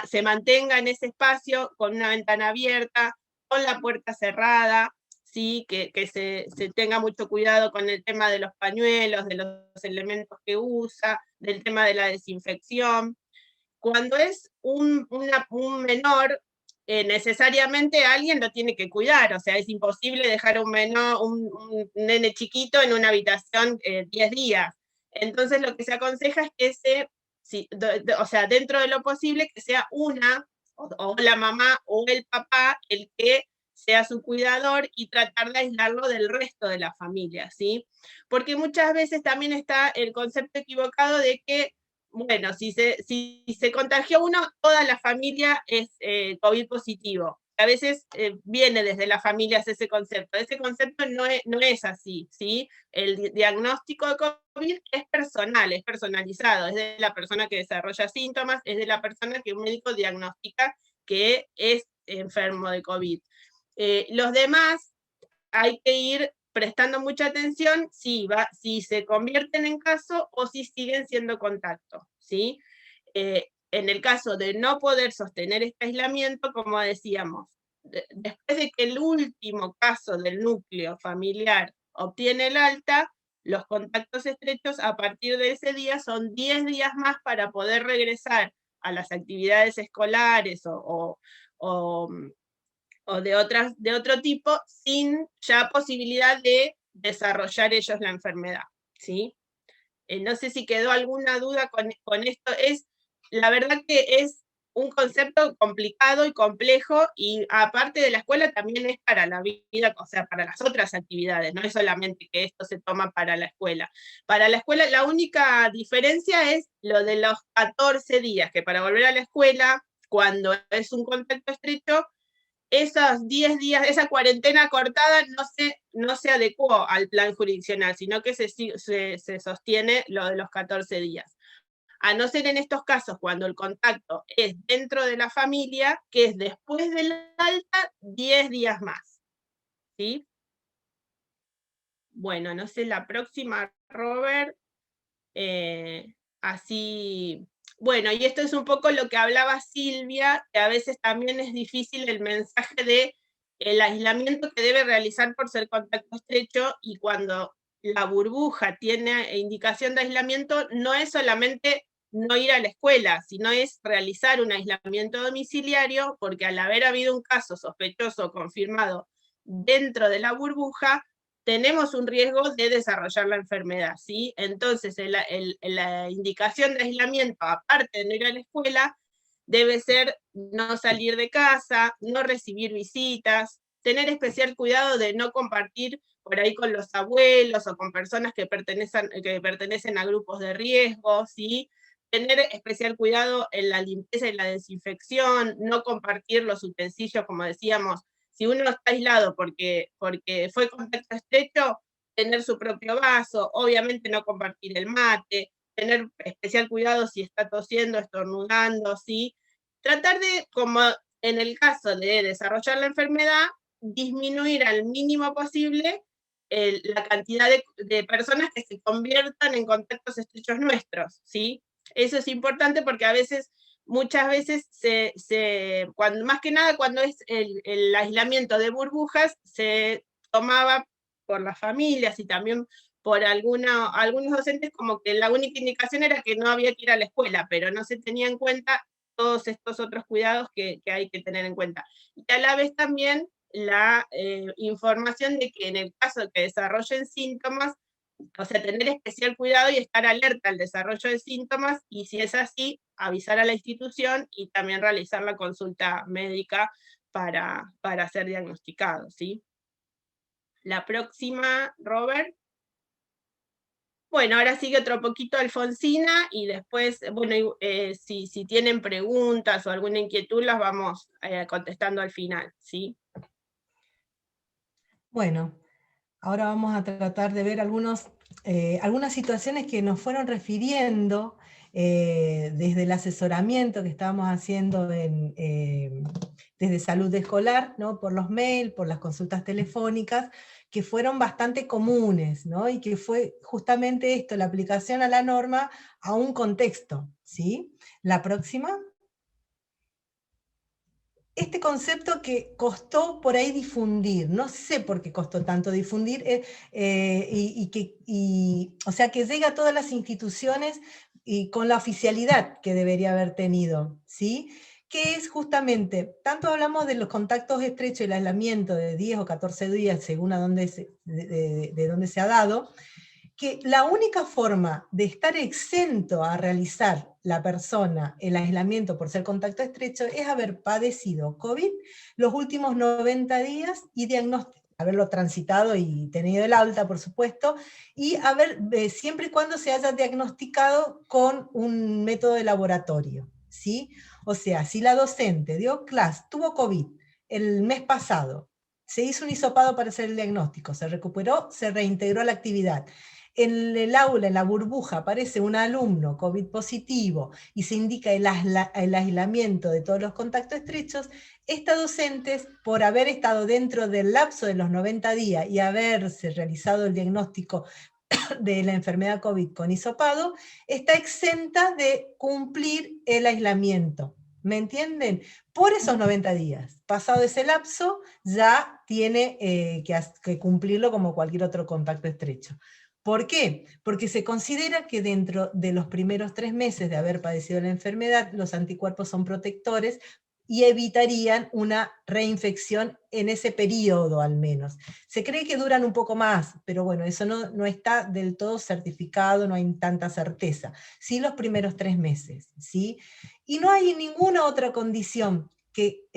C: se mantenga en ese espacio con una ventana abierta, con la puerta cerrada, ¿sí? Que se tenga mucho cuidado con el tema de los pañuelos, de los elementos que usa, del tema de la desinfección. Cuando es un menor, necesariamente alguien lo tiene que cuidar, o sea, es imposible dejar un nene chiquito en una habitación 10 días. Entonces lo que se aconseja es que o sea, dentro de lo posible, que sea una, o la mamá o el papá, el que sea su cuidador y tratar de aislarlo del resto de la familia, ¿sí? Porque muchas veces también está el concepto equivocado de que, bueno, si se contagió uno, toda la familia es COVID positivo. A veces viene desde las familias ese concepto. Ese concepto no es así, ¿sí? El diagnóstico de COVID es personal, es personalizado, es de la persona que desarrolla síntomas, es de la persona que un médico diagnostica que es enfermo de COVID. Los demás hay que ir prestando mucha atención si se convierten en caso o si siguen siendo contacto, ¿sí? En el caso de no poder sostener este aislamiento, como decíamos, después de que el último caso del núcleo familiar obtiene el alta, los contactos estrechos a partir de ese día son 10 días más para poder regresar a las actividades escolares o de otro tipo, sin ya posibilidad de desarrollar ellos la enfermedad, ¿sí? No sé si quedó alguna duda con esto. La verdad que es un concepto complicado y complejo, y aparte de la escuela también es para la vida, o sea, para las otras actividades, no es solamente que esto se toma para la escuela. Para la escuela la única diferencia es lo de los 14 días, que para volver a la escuela, cuando es un contacto estrecho, esos 10 días, esa cuarentena cortada no se adecuó al plan jurisdiccional, sino que se sostiene lo de los 14 días. A no ser en estos casos, cuando el contacto es dentro de la familia, que es después del alta, 10 días más, ¿sí? Bueno, no sé, la próxima, Robert, así... Bueno, y esto es un poco lo que hablaba Silvia, que a veces también es difícil el mensaje de el aislamiento que debe realizar por ser contacto estrecho, y cuando la burbuja tiene indicación de aislamiento, no es solamente no ir a la escuela, sino es realizar un aislamiento domiciliario, porque al haber habido un caso sospechoso confirmado dentro de la burbuja, tenemos un riesgo de desarrollar la enfermedad, ¿sí? Entonces, la indicación de aislamiento, aparte de no ir a la escuela, debe ser no salir de casa, no recibir visitas, tener especial cuidado de no compartir por ahí con los abuelos o con personas que pertenecen a grupos de riesgo, ¿sí? Tener especial cuidado en la limpieza y la desinfección, no compartir los utensilios, como decíamos. Si uno está aislado porque fue contacto estrecho, tener su propio vaso, obviamente no compartir el mate, tener especial cuidado si está tosiendo, estornudando, ¿sí? Tratar de, como en el caso de desarrollar la enfermedad, disminuir al mínimo posible la cantidad de personas que se conviertan en contactos estrechos nuestros, ¿sí? Eso es importante porque a veces, muchas veces, más que nada cuando es el aislamiento de burbujas, se tomaba por las familias y también por algunos docentes como que la única indicación era que no había que ir a la escuela, pero no se tenía en cuenta todos estos otros cuidados que hay que tener en cuenta. Y a la vez también la información de que en el caso de que desarrollen síntomas, o sea, tener especial cuidado y estar alerta al desarrollo de síntomas, y si es así, avisar a la institución y también realizar la consulta médica para ser diagnosticado, ¿sí? La próxima, Robert. Bueno, ahora sigue otro poquito Alfonsina, y después, bueno, si tienen preguntas o alguna inquietud, las vamos contestando al final, ¿sí?
D: Bueno, ahora vamos a tratar de ver algunas situaciones que nos fueron refiriendo desde el asesoramiento que estábamos haciendo desde salud escolar, ¿no? Por los mails, por las consultas telefónicas, que fueron bastante comunes, ¿no? Y que fue justamente esto, la aplicación a la norma a un contexto, ¿sí? La próxima. Este concepto que costó por ahí difundir, no sé por qué costó tanto difundir, o sea, que llega a todas las instituciones y con la oficialidad que debería haber tenido, ¿sí? Que es justamente, tanto hablamos de los contactos estrechos y el aislamiento de 10 o 14 días, según de dónde se ha dado, que la única forma de estar exento a realizar la persona el aislamiento por ser contacto estrecho es haber padecido COVID los últimos 90 días y haberlo transitado y tenido el alta, por supuesto, y siempre y cuando se haya diagnosticado con un método de laboratorio, ¿sí? O sea, si la docente dio clase, tuvo COVID el mes pasado, se hizo un hisopado para hacer el diagnóstico, se recuperó, se reintegró a la actividad. En el aula, en la burbuja, aparece un alumno COVID positivo y se indica el aislamiento de todos los contactos estrechos, esta docente, por haber estado dentro del lapso de los 90 días y haberse realizado el diagnóstico de la enfermedad COVID con hisopado, está exenta de cumplir el aislamiento. ¿Me entienden? Por esos 90 días. Pasado ese lapso, ya tiene que cumplirlo como cualquier otro contacto estrecho. ¿Por qué? Porque se considera que dentro de los primeros 3 meses de haber padecido la enfermedad, los anticuerpos son protectores y evitarían una reinfección en ese periodo al menos. Se cree que duran un poco más, pero bueno, eso no está del todo certificado, no hay tanta certeza. Sí, los primeros 3 meses, ¿sí? Y no hay ninguna otra condición que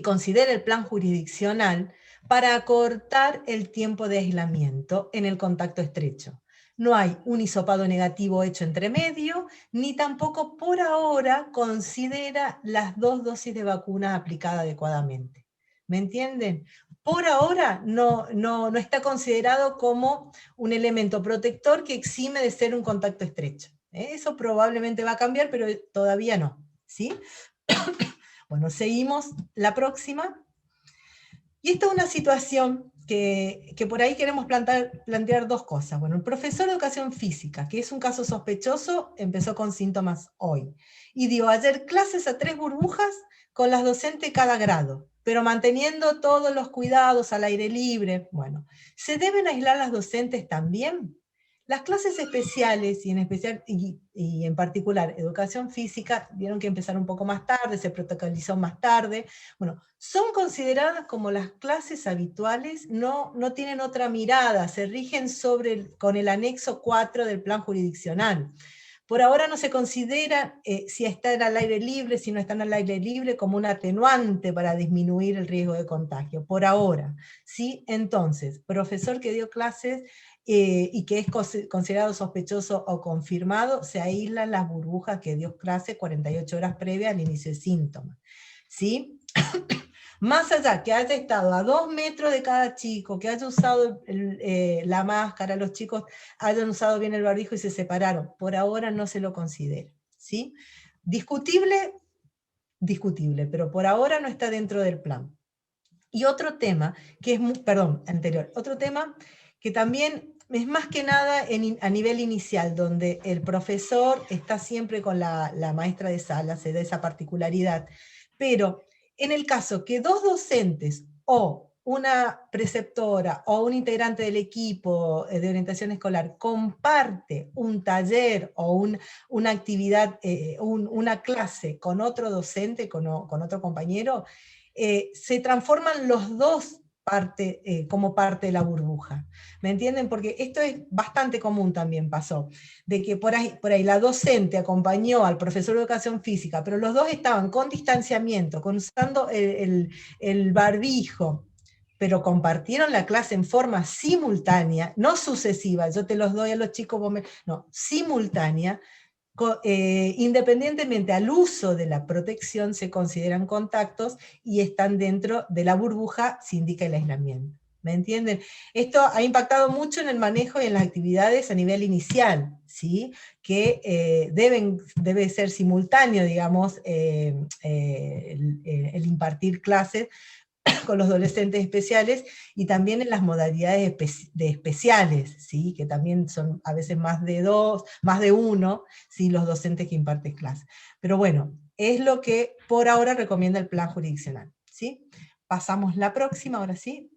D: considere el plan jurisdiccional para acortar el tiempo de aislamiento en el contacto estrecho. No hay un hisopado negativo hecho entre medio, ni tampoco por ahora considera las 2 dosis de vacuna aplicadas adecuadamente. ¿Me entienden? Por ahora no está considerado como un elemento protector que exime de ser un contacto estrecho. Eso probablemente va a cambiar, pero todavía no, ¿sí? Bueno, seguimos la próxima. Y esta es una situación que por ahí queremos plantear 2 cosas. Bueno, el profesor de educación física, que es un caso sospechoso, empezó con síntomas hoy. Y dio ayer clases a 3 burbujas con las docentes cada grado, pero manteniendo todos los cuidados al aire libre. Bueno, ¿se deben aislar las docentes también? Las clases especiales, y en particular educación física, vieron que empezaron un poco más tarde, se protocolizó más tarde. Bueno, son consideradas como las clases habituales, no tienen otra mirada, se rigen con el anexo 4 del plan jurisdiccional. Por ahora no se considera si están al aire libre, si no están al aire libre, como un atenuante para disminuir el riesgo de contagio, por ahora, ¿sí? Entonces, profesor que dio clases y que es considerado sospechoso o confirmado, se aíslan las burbujas que dio clase 48 horas previas al inicio de síntomas, ¿sí? Más allá que haya estado a 2 metros de cada chico, que haya usado la máscara, los chicos hayan usado bien el barbijo y se separaron, por ahora no se lo considera, ¿sí? Discutible, pero por ahora no está dentro del plan. Y otro tema, otro tema que también es más que nada a nivel inicial, donde el profesor está siempre con la maestra de sala, se da esa particularidad, pero en el caso que 2 docentes o una preceptora o un integrante del equipo de orientación escolar comparte un taller o una actividad, una clase con otro docente, con otro compañero, se transforman los 2 como parte de la burbuja. ¿Me entienden? Porque esto es bastante común también pasó, de que por ahí la docente acompañó al profesor de educación física, pero los 2 estaban con distanciamiento, usando el barbijo, pero compartieron la clase en forma simultánea, no sucesiva, yo te los doy a los chicos, no, simultánea. Independientemente al uso de la protección, se consideran contactos y están dentro de la burbuja, se indica el aislamiento. ¿Me entienden? Esto ha impactado mucho en el manejo y en las actividades a nivel inicial, ¿sí? Que debe ser simultáneo, digamos, el impartir clases con los adolescentes especiales y también en las modalidades de especiales, ¿sí? Que también son a veces más de uno, ¿sí? Los docentes que imparten clases. Pero bueno, es lo que por ahora recomienda el plan jurisdiccional, ¿sí? Pasamos la próxima, ahora sí.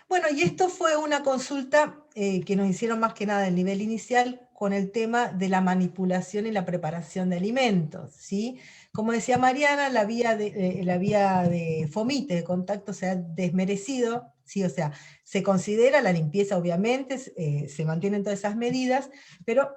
D: Bueno, y esto fue una consulta que nos hicieron más que nada el nivel inicial con el tema de la manipulación y la preparación de alimentos, ¿sí? Como decía Mariana, la vía de FOMITE, de contacto, se ha desmerecido, ¿sí? O sea, se considera la limpieza, obviamente, se mantienen todas esas medidas, pero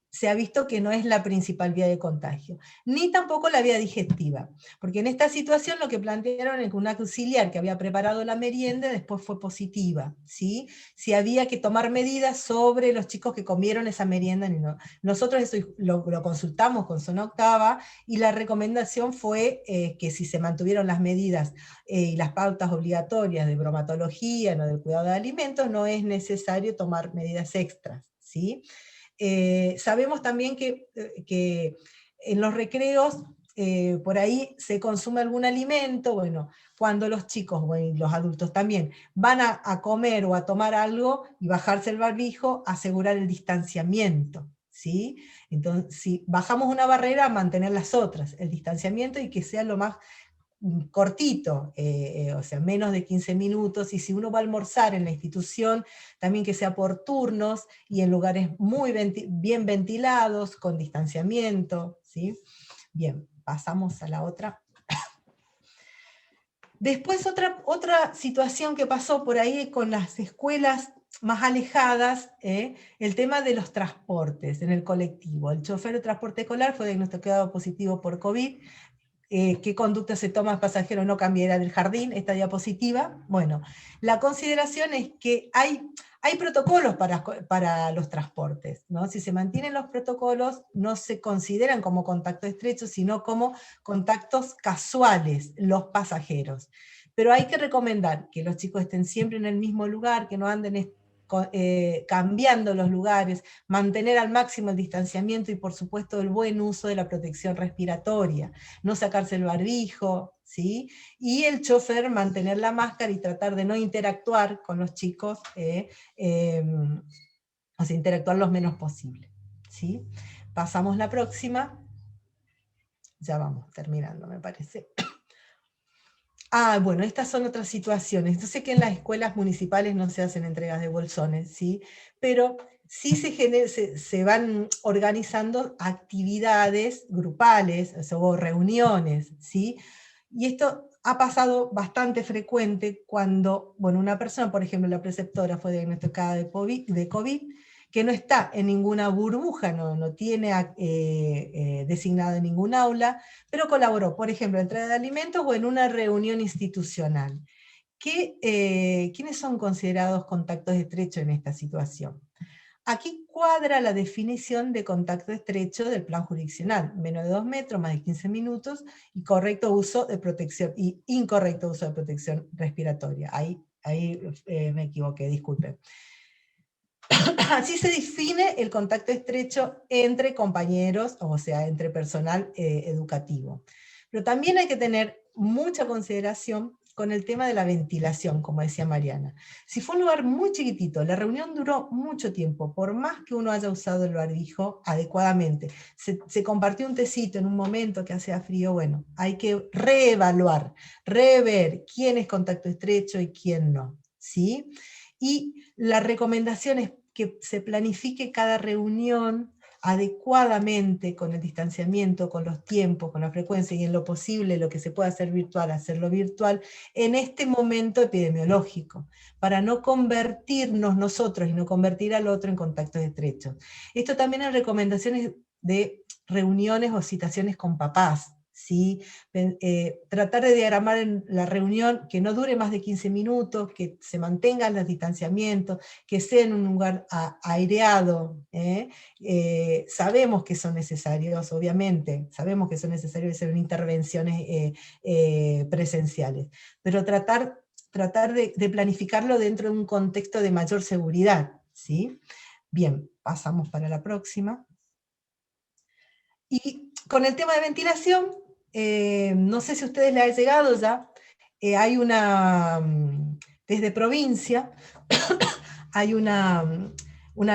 D: se ha visto que no es la principal vía de contagio, ni tampoco la vía digestiva, porque en esta situación lo que plantearon es que una auxiliar que había preparado la merienda después fue positiva, ¿sí? Si había que tomar medidas sobre los chicos que comieron esa merienda, ni no. Nosotros eso lo consultamos con Zona Octava, y la recomendación fue que si se mantuvieron las medidas y las pautas obligatorias de bromatología, no del cuidado de alimentos, no es necesario tomar medidas extras, ¿sí? Sabemos también que en los recreos por ahí se consume algún alimento, bueno, cuando los chicos, bueno, y los adultos también, van a comer o a tomar algo y bajarse el barbijo, asegurar el distanciamiento, ¿sí? Entonces, si bajamos una barrera, mantener las otras, el distanciamiento, y que sea lo más cortito, o sea, menos de 15 minutos, y si uno va a almorzar en la institución, también que sea por turnos y en lugares muy bien ventilados, con distanciamiento, ¿sí? Bien, pasamos a la otra. Después otra situación que pasó por ahí con las escuelas más alejadas, el tema de los transportes en el colectivo. El chofer de transporte escolar fue diagnosticado positivo por COVID. ¿Qué conducta se toma el pasajero no cambiará del jardín? Esta diapositiva. Bueno, la consideración es que hay protocolos para los transportes, ¿no? Si se mantienen los protocolos, no se consideran como contacto estrecho, sino como contactos casuales los pasajeros. Pero hay que recomendar que los chicos estén siempre en el mismo lugar, que no anden cambiando los lugares, mantener al máximo el distanciamiento y por supuesto el buen uso de la protección respiratoria, no sacarse el barbijo, ¿sí? Y el chofer mantener la máscara y tratar de no interactuar con los chicos, o sea, interactuar lo menos posible, ¿sí? Pasamos la próxima, ya vamos terminando me parece. Bueno, estas son otras situaciones. Yo sé que en las escuelas municipales no se hacen entregas de bolsones, ¿sí? Pero sí se van organizando actividades grupales, o reuniones, ¿sí? Y esto ha pasado bastante frecuente cuando, bueno, una persona, por ejemplo, la preceptora fue diagnosticada de COVID, que no está en ninguna burbuja, no tiene designado en ningún aula, pero colaboró, por ejemplo, en entrega de alimentos o en una reunión institucional. ¿Quiénes son considerados contactos estrechos en esta situación? Aquí cuadra la definición de contacto estrecho del plan jurisdiccional: menos de 2 metros, más de 15 minutos, y correcto uso de protección, y incorrecto uso de protección respiratoria. Ahí me equivoqué, disculpen. Así se define el contacto estrecho entre compañeros, o sea, entre personal educativo. Pero también hay que tener mucha consideración con el tema de la ventilación, como decía Mariana. Si fue un lugar muy chiquitito, la reunión duró mucho tiempo, por más que uno haya usado el barbijo adecuadamente, se compartió un tecito en un momento que hacía frío, bueno, hay que reevaluar, rever quién es contacto estrecho y quién no, ¿sí? Y la recomendación es que se planifique cada reunión adecuadamente, con el distanciamiento, con los tiempos, con la frecuencia, y en lo posible lo que se pueda hacer virtual, hacerlo virtual en este momento epidemiológico, para no convertirnos nosotros y no convertir al otro en contactos estrechos. Esto también en recomendaciones de reuniones o citaciones con papás, ¿sí? Tratar de diagramar en la reunión que no dure más de 15 minutos, que se mantengan los distanciamientos, que sea en un lugar aireado. Sabemos que son necesarios, obviamente, sabemos que son necesarios hacer intervenciones presenciales, pero tratar tratar de planificarlo dentro de un contexto de mayor seguridad, ¿sí? Bien, pasamos para la próxima. Y con el tema de ventilación, no sé si a ustedes les ha llegado ya, hay una, desde provincia, hay una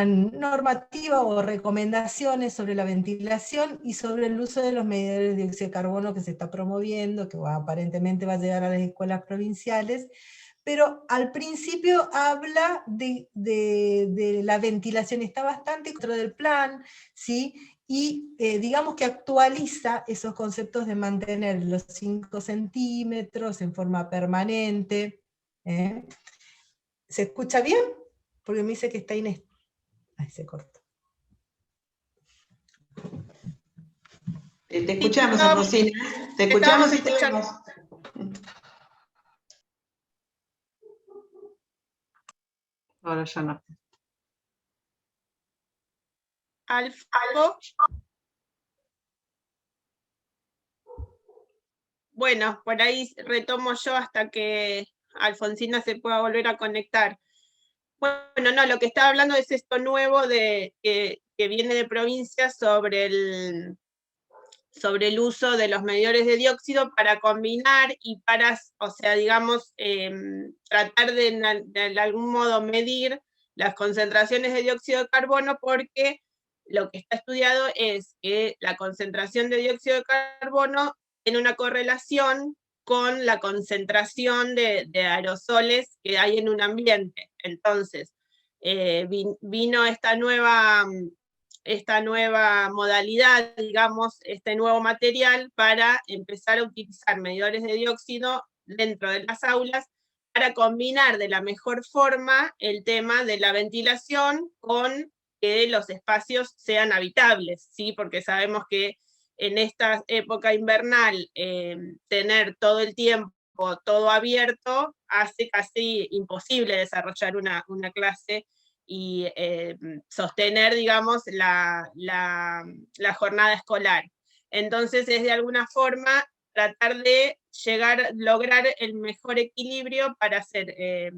D: normativa o recomendaciones sobre la ventilación y sobre el uso de los medidores de dióxido de carbono que se está promoviendo, que aparentemente va a llegar a las escuelas provinciales, pero al principio habla de la ventilación, está bastante dentro del plan, ¿sí? Y digamos que actualiza esos conceptos de mantener los 5 centímetros en forma permanente. ¿Se escucha bien? Porque me dice que está inestable. Ahí se cortó.
A: Te escuchamos, Alfonsina. Te escuchamos y te vemos. Ahora ya no.
C: Alfo. Bueno, por ahí retomo yo hasta que Alfonsina se pueda volver a conectar. Bueno, no, lo que estaba hablando es esto nuevo que viene de provincia sobre el uso de los medidores de dióxido para combinar y para, o sea, digamos, tratar de algún modo medir las concentraciones de dióxido de carbono, porque lo que está estudiado es que la concentración de dióxido de carbono tiene una correlación con la concentración de aerosoles que hay en un ambiente. Entonces, vino esta nueva modalidad, digamos, este nuevo material para empezar a utilizar medidores de dióxido dentro de las aulas para combinar de la mejor forma el tema de la ventilación con que los espacios sean habitables, ¿sí? Porque sabemos que en esta época invernal tener todo el tiempo todo abierto hace casi imposible desarrollar una clase y sostener, digamos, la jornada escolar. Entonces es de alguna forma tratar de lograr el mejor equilibrio para hacer que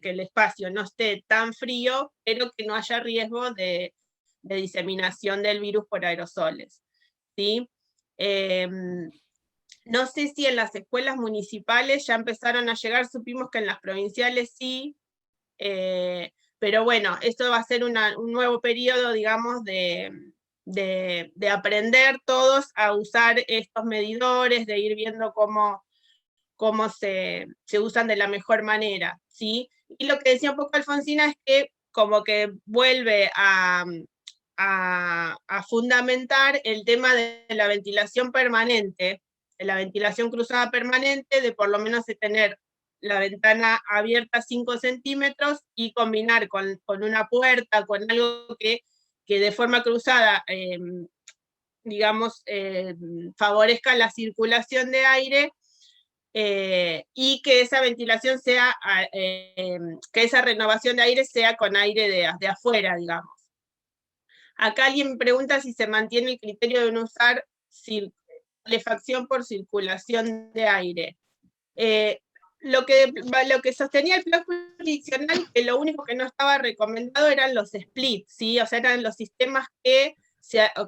C: el espacio no esté tan frío, pero que no haya riesgo de diseminación del virus por aerosoles, ¿sí? No sé si en las escuelas municipales ya empezaron a llegar, supimos que en las provinciales sí, pero bueno, esto va a ser un nuevo periodo, digamos, de aprender todos a usar estos medidores, de ir viendo cómo se usan de la mejor manera, ¿sí? Y lo que decía un poco Alfonsina es que como que vuelve a fundamentar el tema de la ventilación permanente, de la ventilación cruzada permanente, de por lo menos de tener la ventana abierta 5 centímetros y combinar con una puerta, con algo que de forma cruzada, digamos, favorezca la circulación de aire, y que esa ventilación sea, que esa renovación de aire sea con aire de afuera, digamos. Acá alguien me pregunta si se mantiene el criterio de no usar calefacción por circulación de aire. Lo que sostenía el plan jurisdiccional, que lo único que no estaba recomendado eran los splits, ¿sí? O sea, eran los sistemas que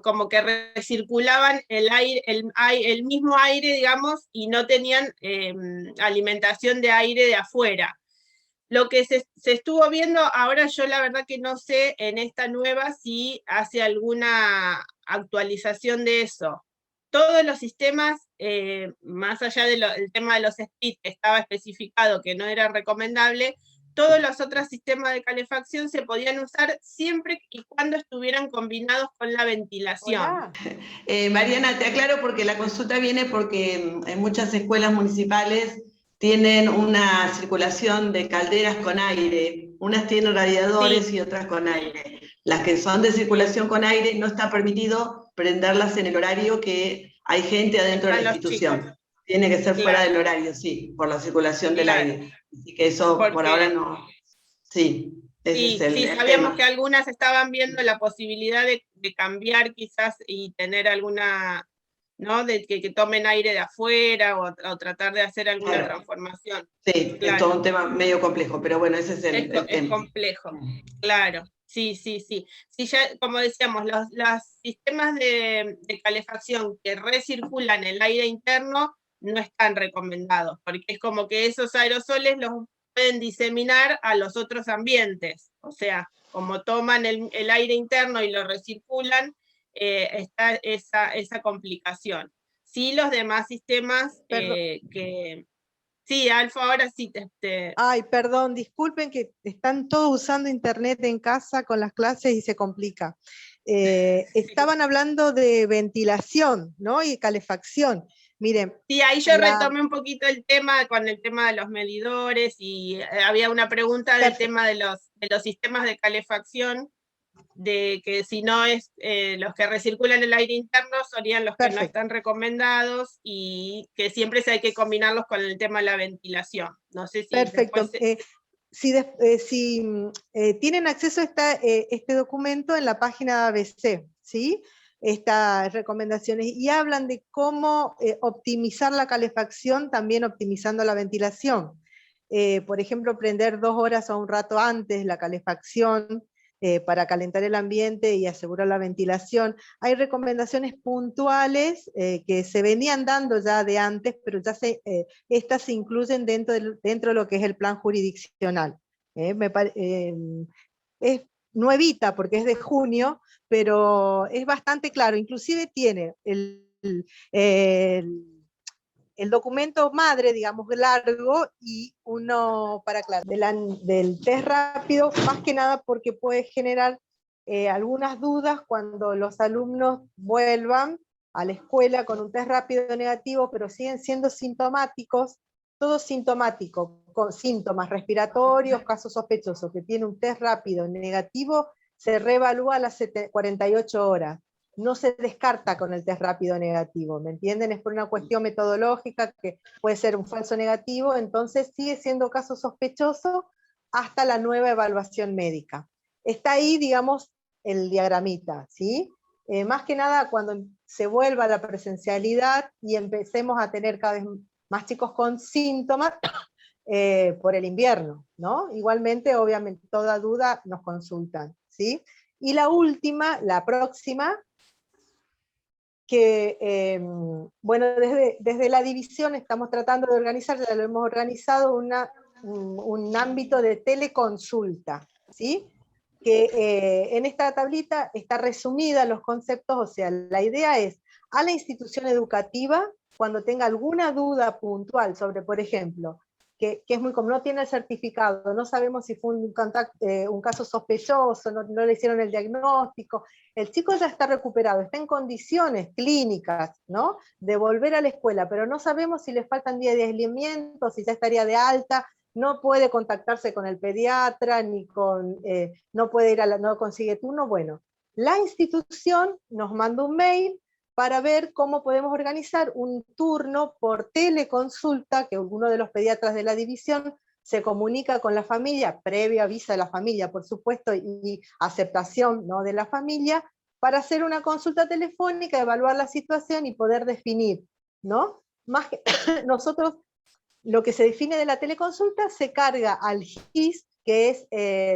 C: como que recirculaban el aire, el mismo aire, digamos, y no tenían alimentación de aire de afuera. Lo que se estuvo viendo, ahora yo la verdad que no sé en esta nueva si hace alguna actualización de eso. Todos los sistemas, más allá del tema de los splits que estaba especificado que no era recomendable, todos los otros sistemas de calefacción se podían usar siempre y cuando estuvieran combinados con la ventilación.
A: Mariana, te aclaro porque la consulta viene porque en muchas escuelas municipales tienen una circulación de calderas con aire, unas tienen radiadores sí, y otras con aire. Las que son de circulación con aire no está permitido prenderlas en el horario que hay gente adentro de la institución. Chicos. Tiene que ser fuera del horario, sí, por la circulación del aire. Así que eso por ahora no. Sí, ese es el
C: sabíamos
A: tema.
C: Que algunas estaban viendo la posibilidad de cambiar quizás y tener alguna ¿no? De que tomen aire de afuera o tratar de hacer alguna
A: Claro.
C: transformación.
A: Sí,
C: Claro.
A: es todo un tema medio complejo, pero bueno, ese es el
C: Es
A: tema.
C: complejo, claro. Sí, sí, sí. Sí, ya, como decíamos, los sistemas de calefacción que recirculan el aire interno no están recomendados, porque es como que esos aerosoles los pueden diseminar a los otros ambientes. O sea, como toman el aire interno y lo recirculan, está esa complicación. Sí, los demás sistemas que... Sí, Alfa, ahora sí
E: Ay, perdón, disculpen que están todos usando internet en casa con las clases y se complica. Estaban hablando de ventilación, ¿no? Y calefacción. Miren.
C: Sí, ahí yo retomé un poquito el tema con el tema de los medidores y había una pregunta del tema de los sistemas de calefacción, de que si no es los que recirculan el aire interno serían los que no están recomendados y que siempre hay que combinarlos con el tema de la ventilación. No sé si
E: perfecto. Si tienen acceso a este documento en la página de ABC, ¿sí? Estas recomendaciones, y hablan de cómo optimizar la calefacción, también optimizando la ventilación. Por ejemplo, prender 2 horas o un rato antes la calefacción, para calentar el ambiente y asegurar la ventilación. Hay recomendaciones puntuales que se venían dando ya de antes, pero ya estas se incluyen dentro de lo que es el plan jurisdiccional. Es nuevita porque es de junio, pero es bastante claro, inclusive tiene el documento madre, digamos, largo, y uno para claro, del test rápido, más que nada porque puede generar algunas dudas cuando los alumnos vuelvan a la escuela con un test rápido negativo, pero siguen siendo sintomáticos, todo sintomático, con síntomas respiratorios, casos sospechosos, que tiene un test rápido negativo, se reevalúa a las 48 horas. No se descarta con el test rápido negativo, ¿me entienden? Es por una cuestión metodológica que puede ser un falso negativo, entonces sigue siendo caso sospechoso hasta la nueva evaluación médica. Está ahí, digamos, el diagramita, ¿sí? Más que nada cuando se vuelva a la presencialidad y empecemos a tener cada vez más chicos con síntomas por el invierno, ¿no? Igualmente, obviamente, toda duda nos consultan, ¿sí? Y la última, la próxima, que, bueno, desde la división estamos tratando de organizar, ya lo hemos organizado, un ámbito de teleconsulta, ¿sí? Que en esta tablita está resumida los conceptos, o sea, la idea es, a la institución educativa, cuando tenga alguna duda puntual sobre, por ejemplo, que es muy común, no tiene el certificado, no sabemos si fue un caso sospechoso, no le hicieron el diagnóstico, el chico ya está recuperado, está en condiciones clínicas, ¿no?, de volver a la escuela, pero no sabemos si le faltan días de aislamiento, si ya estaría de alta, no puede contactarse con el pediatra, no puede no consigue turno. Bueno, la institución nos manda un mail para ver cómo podemos organizar un turno por teleconsulta, que alguno de los pediatras de la división se comunica con la familia, previo aviso de la familia, por supuesto, y aceptación, ¿no?, de la familia, para hacer una consulta telefónica, evaluar la situación y poder definir, ¿no? Más que nosotros, lo que se define de la teleconsulta se carga al GIS, que es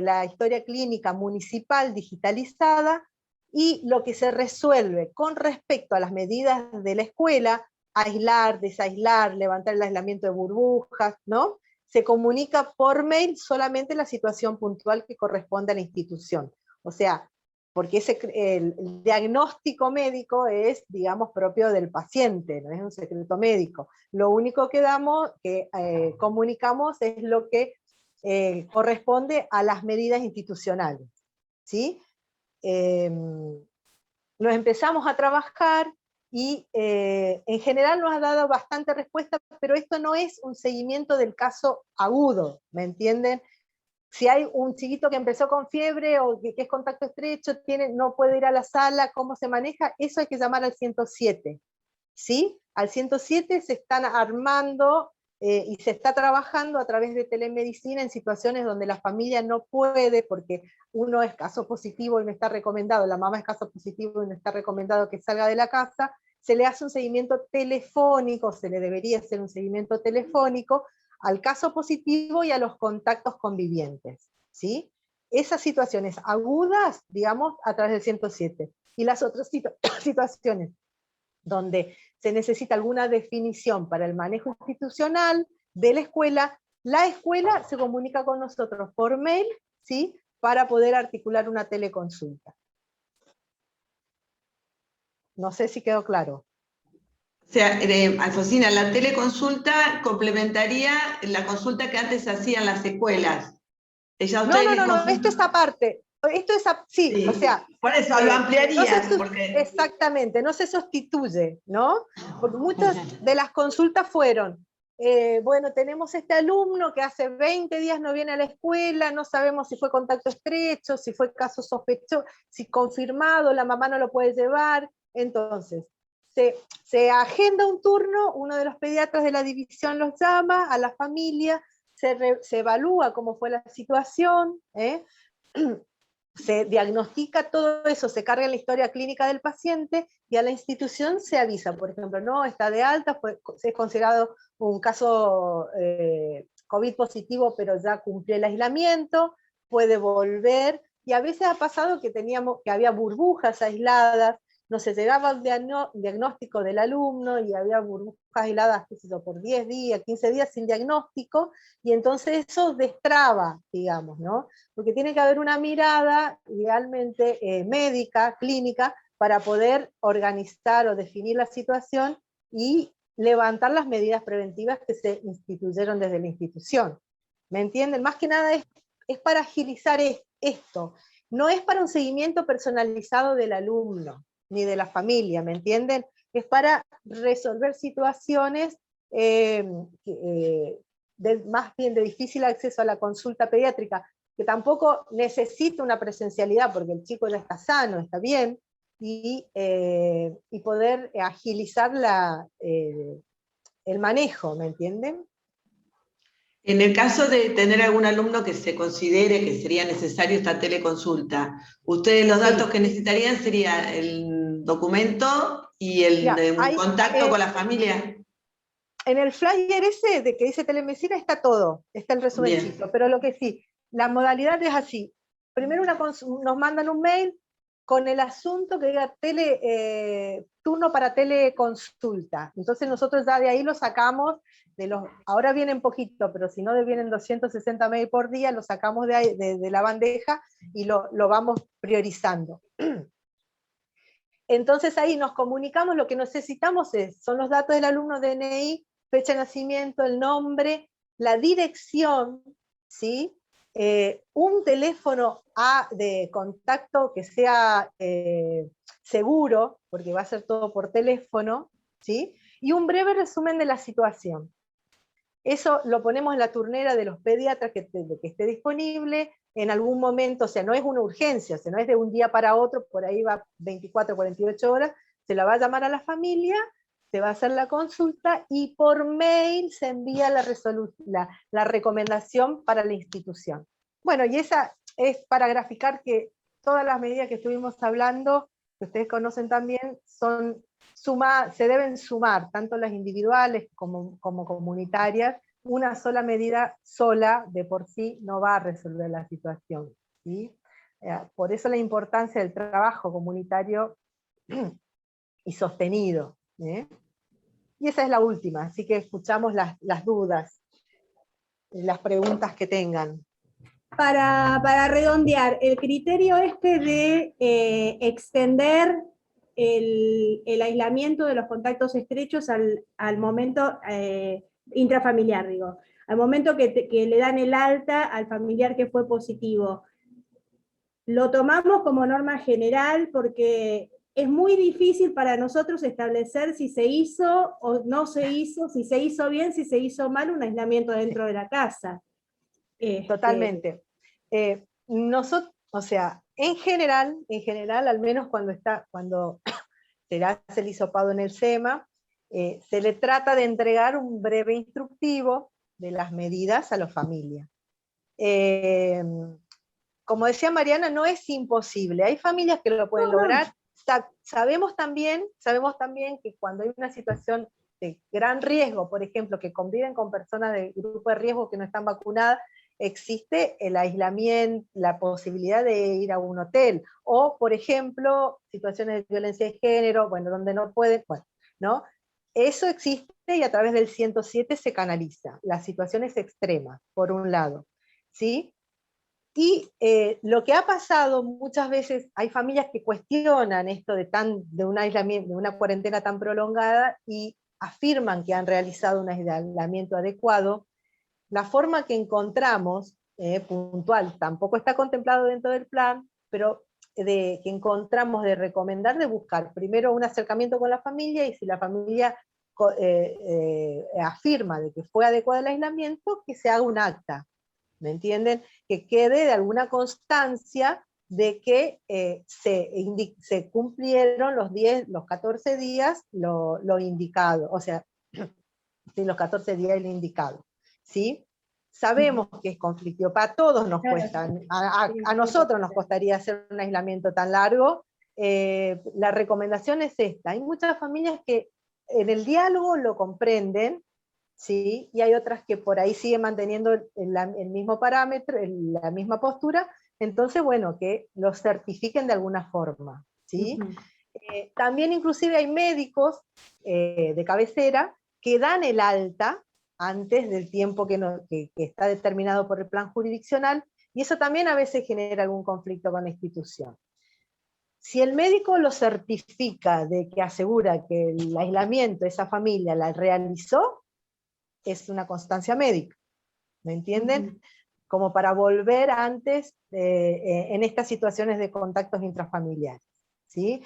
E: la historia clínica municipal digitalizada, y lo que se resuelve con respecto a las medidas de la escuela, aislar, desaislar, levantar el aislamiento de burbujas, ¿no?, se comunica por mail solamente la situación puntual que corresponde a la institución. O sea, porque el diagnóstico médico es, digamos, propio del paciente, no es un secreto médico. Lo único que comunicamos es lo que corresponde a las medidas institucionales, ¿sí? Nos empezamos a trabajar y en general nos ha dado bastante respuesta, pero esto no es un seguimiento del caso agudo, ¿me entienden? Si hay un chiquito que empezó con fiebre o que es contacto estrecho, no puede ir a la sala, ¿cómo se maneja? Eso hay que llamar al 107, ¿sí? Al 107 se están armando y se está trabajando a través de telemedicina en situaciones donde la familia no puede, porque uno es caso positivo y no está recomendado, la mamá es caso positivo y no está recomendado que salga de la casa, se le hace un seguimiento telefónico, se le debería hacer un seguimiento telefónico al caso positivo y a los contactos convivientes, ¿sí? Esas situaciones agudas, digamos, a través del 107. Y las otras situaciones donde se necesita alguna definición para el manejo institucional de la escuela se comunica con nosotros por mail, ¿sí? Para poder articular una teleconsulta. No sé si quedó claro.
A: O sea, Alfonsina, la teleconsulta complementaría la consulta que antes hacían las escuelas.
E: No, esto es aparte. Esto es, sí,
A: sí,
E: o sea...
A: por eso lo ampliaría.
E: Exactamente, no se sustituye, ¿no? Porque muchas de las consultas fueron, bueno, tenemos este alumno que hace 20 días no viene a la escuela, no sabemos si fue contacto estrecho, si fue caso sospechoso, si confirmado, la mamá no lo puede llevar. Entonces, se agenda un turno, uno de los pediatras de la división los llama a la familia, se evalúa cómo fue la situación, se diagnostica todo eso, se carga en la historia clínica del paciente y a la institución se avisa, por ejemplo, no, está de alta, es considerado un caso COVID positivo, pero ya cumplió el aislamiento, puede volver, y a veces ha pasado que había burbujas aisladas, no se llegaba al diagnóstico del alumno y había burbujas aisladas, qué sé yo, por 10 días, 15 días sin diagnóstico, y entonces eso destraba, digamos, ¿no? Porque tiene que haber una mirada idealmente médica, clínica, para poder organizar o definir la situación y levantar las medidas preventivas que se instituyeron desde la institución. ¿Me entienden? Más que nada es para agilizar esto, no es para un seguimiento personalizado del alumno, ni de la familia, ¿me entienden? Es para resolver situaciones más bien de difícil acceso a la consulta pediátrica, que tampoco necesita una presencialidad, porque el chico ya está sano, está bien, y poder agilizar el manejo, ¿me entienden?
A: En el caso de tener algún alumno que se considere que sería necesario esta teleconsulta, ustedes los datos que necesitarían sería el documento y un contacto con la familia.
E: En el flyer ese de que dice telemedicina está todo, está el resumencito, pero lo que sí, la modalidad es así. Primero nos mandan un mail con el asunto que diga turno para teleconsulta. Entonces nosotros ya de ahí lo sacamos, ahora vienen poquito, pero si no vienen 260 mail por día, lo sacamos de, ahí, de la bandeja y lo vamos priorizando. Entonces ahí nos comunicamos, lo que necesitamos son los datos del alumno, DNI, fecha de nacimiento, el nombre, la dirección, ¿sí? Un teléfono de contacto que sea seguro, porque va a ser todo por teléfono, ¿sí? Y un breve resumen de la situación. Eso lo ponemos en la turnera de los pediatras que esté disponible en algún momento, o sea, no es una urgencia, o sea, no es de un día para otro, por ahí va 24, 48 horas, se la va a llamar a la familia, se va a hacer la consulta y por mail se envía la recomendación para la institución. Bueno, y esa es para graficar que todas las medidas que estuvimos hablando, que ustedes conocen también, se deben sumar, tanto las individuales como comunitarias. Una sola medida sola de por sí no va a resolver la situación, ¿sí? Por eso la importancia del trabajo comunitario y sostenido, ¿eh? Y esa es la última, así que escuchamos las dudas, las preguntas que tengan.
F: Para redondear, el criterio de extender el aislamiento de los contactos estrechos al momento intrafamiliar, digo, al momento que le dan el alta al familiar que fue positivo. Lo tomamos como norma general porque es muy difícil para nosotros establecer si se hizo o no se hizo, si se hizo bien, si se hizo mal un aislamiento dentro de la casa.
E: Totalmente. Nosotros, o sea, en general, al menos cuando se le hace el hisopado en el SEMA, se le trata de entregar un breve instructivo de las medidas a la familia. Como decía Mariana, no es imposible. Hay familias que lo pueden lograr Sabemos también que cuando hay una situación de gran riesgo, por ejemplo, que conviven con personas de grupo de riesgo que no están vacunadas, existe el aislamiento, la posibilidad de ir a un hotel, o por ejemplo, situaciones de violencia de género, bueno, donde no pueden, bueno, ¿no? Eso existe y a través del 107 se canaliza, las situaciones extremas, por un lado, ¿sí? Y lo que ha pasado muchas veces, hay familias que cuestionan esto de un aislamiento, de una cuarentena tan prolongada, y afirman que han realizado un aislamiento adecuado. La forma que encontramos, puntual, tampoco está contemplado dentro del plan, pero que encontramos de recomendar, de buscar primero un acercamiento con la familia, y si la familia afirma de que fue adecuado el aislamiento, que se haga un acta, ¿me entienden? Que quede de alguna constancia de que se cumplieron los 14 días lo indicado, o sea, sí, los 14 días el indicado, ¿sí? Sabemos que es conflictivo, para todos nos cuesta, a nosotros nos costaría hacer un aislamiento tan largo. La recomendación es esta: hay muchas familias que en el diálogo lo comprenden, ¿sí? Y hay otras que por ahí siguen manteniendo el mismo parámetro, la misma postura, entonces, bueno, que lo certifiquen de alguna forma, ¿sí? También inclusive hay médicos de cabecera que dan el alta antes del tiempo que está determinado por el plan jurisdiccional, y eso también a veces genera algún conflicto con la institución. Si el médico lo certifica, de que asegura que el aislamiento esa familia la realizó, es una constancia médica, ¿me entienden? Como para volver antes en estas situaciones de contactos intrafamiliares, ¿sí?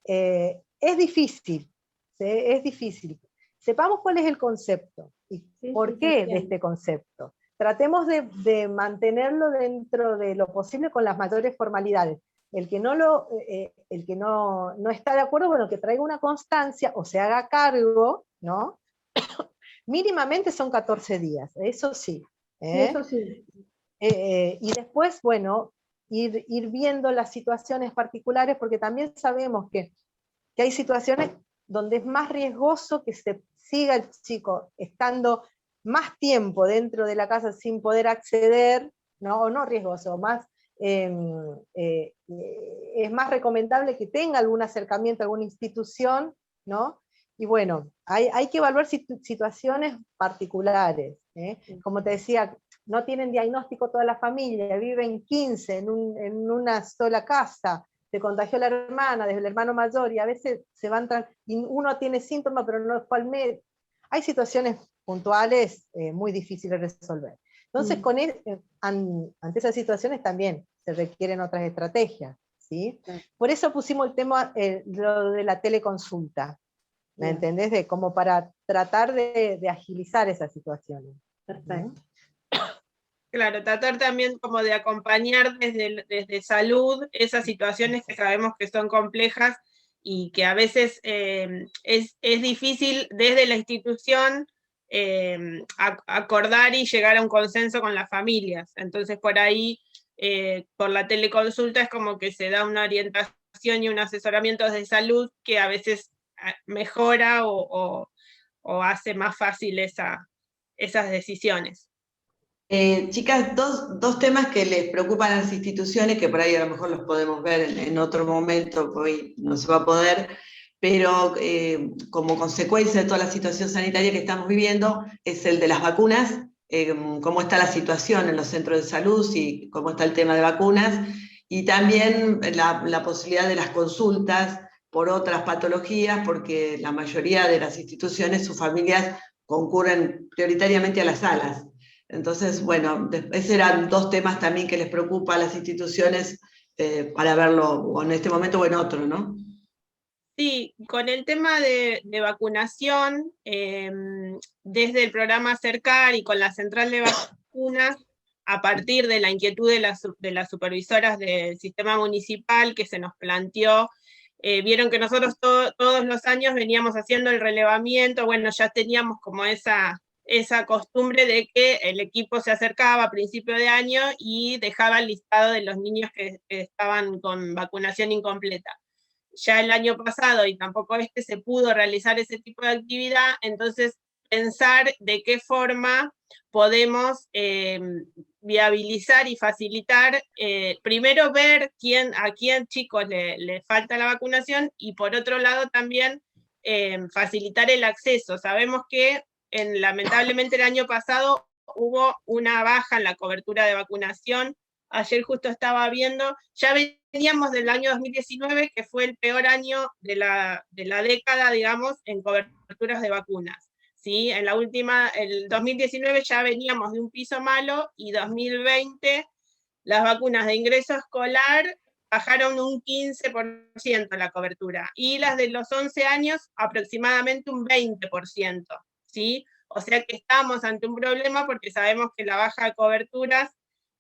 E: Es difícil, ¿sí? Es difícil. Sepamos cuál es el concepto y por qué de este concepto. Tratemos de mantenerlo dentro de lo posible con las mayores formalidades. El que no está de acuerdo, bueno, que traiga una constancia o se haga cargo, ¿no? Mínimamente son 14 días, eso sí.
F: Eso sí.
E: Y después, bueno, ir viendo las situaciones particulares, porque también sabemos que hay situaciones donde es más riesgoso que se siga el chico estando más tiempo dentro de la casa sin poder acceder, ¿no? O no riesgoso, más, es más recomendable que tenga algún acercamiento a alguna institución, ¿no? Y bueno, hay que evaluar situaciones particulares, ¿eh? Como te decía, no tienen diagnóstico toda la familia, viven 15 en una sola casa, se contagió la hermana, desde el hermano mayor, y a veces y uno tiene síntomas, pero no fue al médico. Hay situaciones puntuales muy difíciles de resolver. Entonces, ante esas situaciones también se requieren otras estrategias, ¿sí? Por eso pusimos el tema lo de la teleconsulta, ¿me entendés? Como para tratar de agilizar esas situaciones.
F: Perfecto.
C: Claro, tratar también como de acompañar desde salud esas situaciones que sabemos que son complejas y que a veces es difícil desde la institución acordar y llegar a un consenso con las familias. Entonces por ahí, por la teleconsulta es como que se da una orientación y un asesoramiento de salud que a veces mejora o hace más fácil esas decisiones.
A: Chicas, dos temas que les preocupan a las instituciones, que por ahí a lo mejor los podemos ver en otro momento, hoy no se va a poder, pero como consecuencia de toda la situación sanitaria que estamos viviendo, es el de las vacunas, cómo está la situación en los centros de salud y cómo está el tema de vacunas, y también la posibilidad de las consultas por otras patologías, porque la mayoría de las instituciones, sus familias concurren prioritariamente a las salas. Entonces, bueno, esos eran dos temas también que les preocupa a las instituciones para verlo o en este momento o en otro, ¿no?
C: Sí, con el tema de vacunación, desde el programa Acercar y con la central de vacunas, a partir de la inquietud de las supervisoras del sistema municipal que se nos planteó, vieron que nosotros todos los años veníamos haciendo el relevamiento, bueno, ya teníamos como esa costumbre de que el equipo se acercaba a principio de año y dejaba el listado de los niños que estaban con vacunación incompleta. ya el año pasado y tampoco se pudo realizar ese tipo de actividad, entonces pensar de qué forma podemos viabilizar y facilitar, primero ver a quién chicos le falta la vacunación, y por otro lado también facilitar el acceso. Sabemos que lamentablemente el año pasado hubo una baja en la cobertura de vacunación. Ayer justo estaba viendo, ya veníamos del año 2019, que fue el peor año de la década, digamos, en coberturas de vacunas. ¿Sí? En la última, el 2019 ya veníamos de un piso malo, y 2020 las vacunas de ingreso escolar bajaron un 15% la cobertura, y las de los 11 años aproximadamente un 20%, ¿sí? O sea que estamos ante un problema, porque sabemos que la baja de coberturas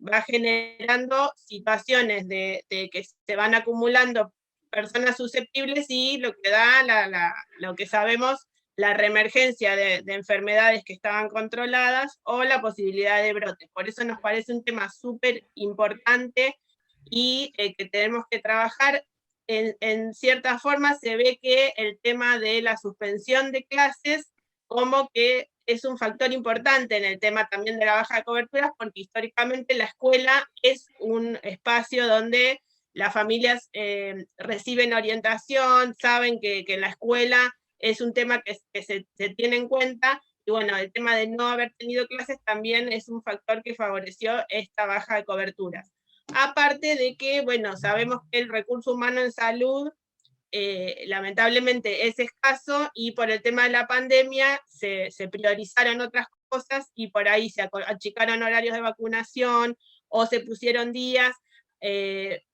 C: va generando situaciones de que se van acumulando personas susceptibles, y lo que da lo que sabemos, la reemergencia de enfermedades que estaban controladas, o la posibilidad de brotes. Por eso nos parece un tema súper importante, y que tenemos que trabajar. En cierta forma se ve que el tema de la suspensión de clases como que es un factor importante en el tema también de la baja de coberturas, porque históricamente la escuela es un espacio donde las familias reciben orientación, saben que en la escuela es un tema que se tiene en cuenta, y bueno, el tema de no haber tenido clases también es un factor que favoreció esta baja de coberturas. Aparte de que, bueno, sabemos que el recurso humano en salud lamentablemente es escaso, y por el tema de la pandemia se priorizaron otras cosas, y por ahí se achicaron horarios de vacunación, o se pusieron días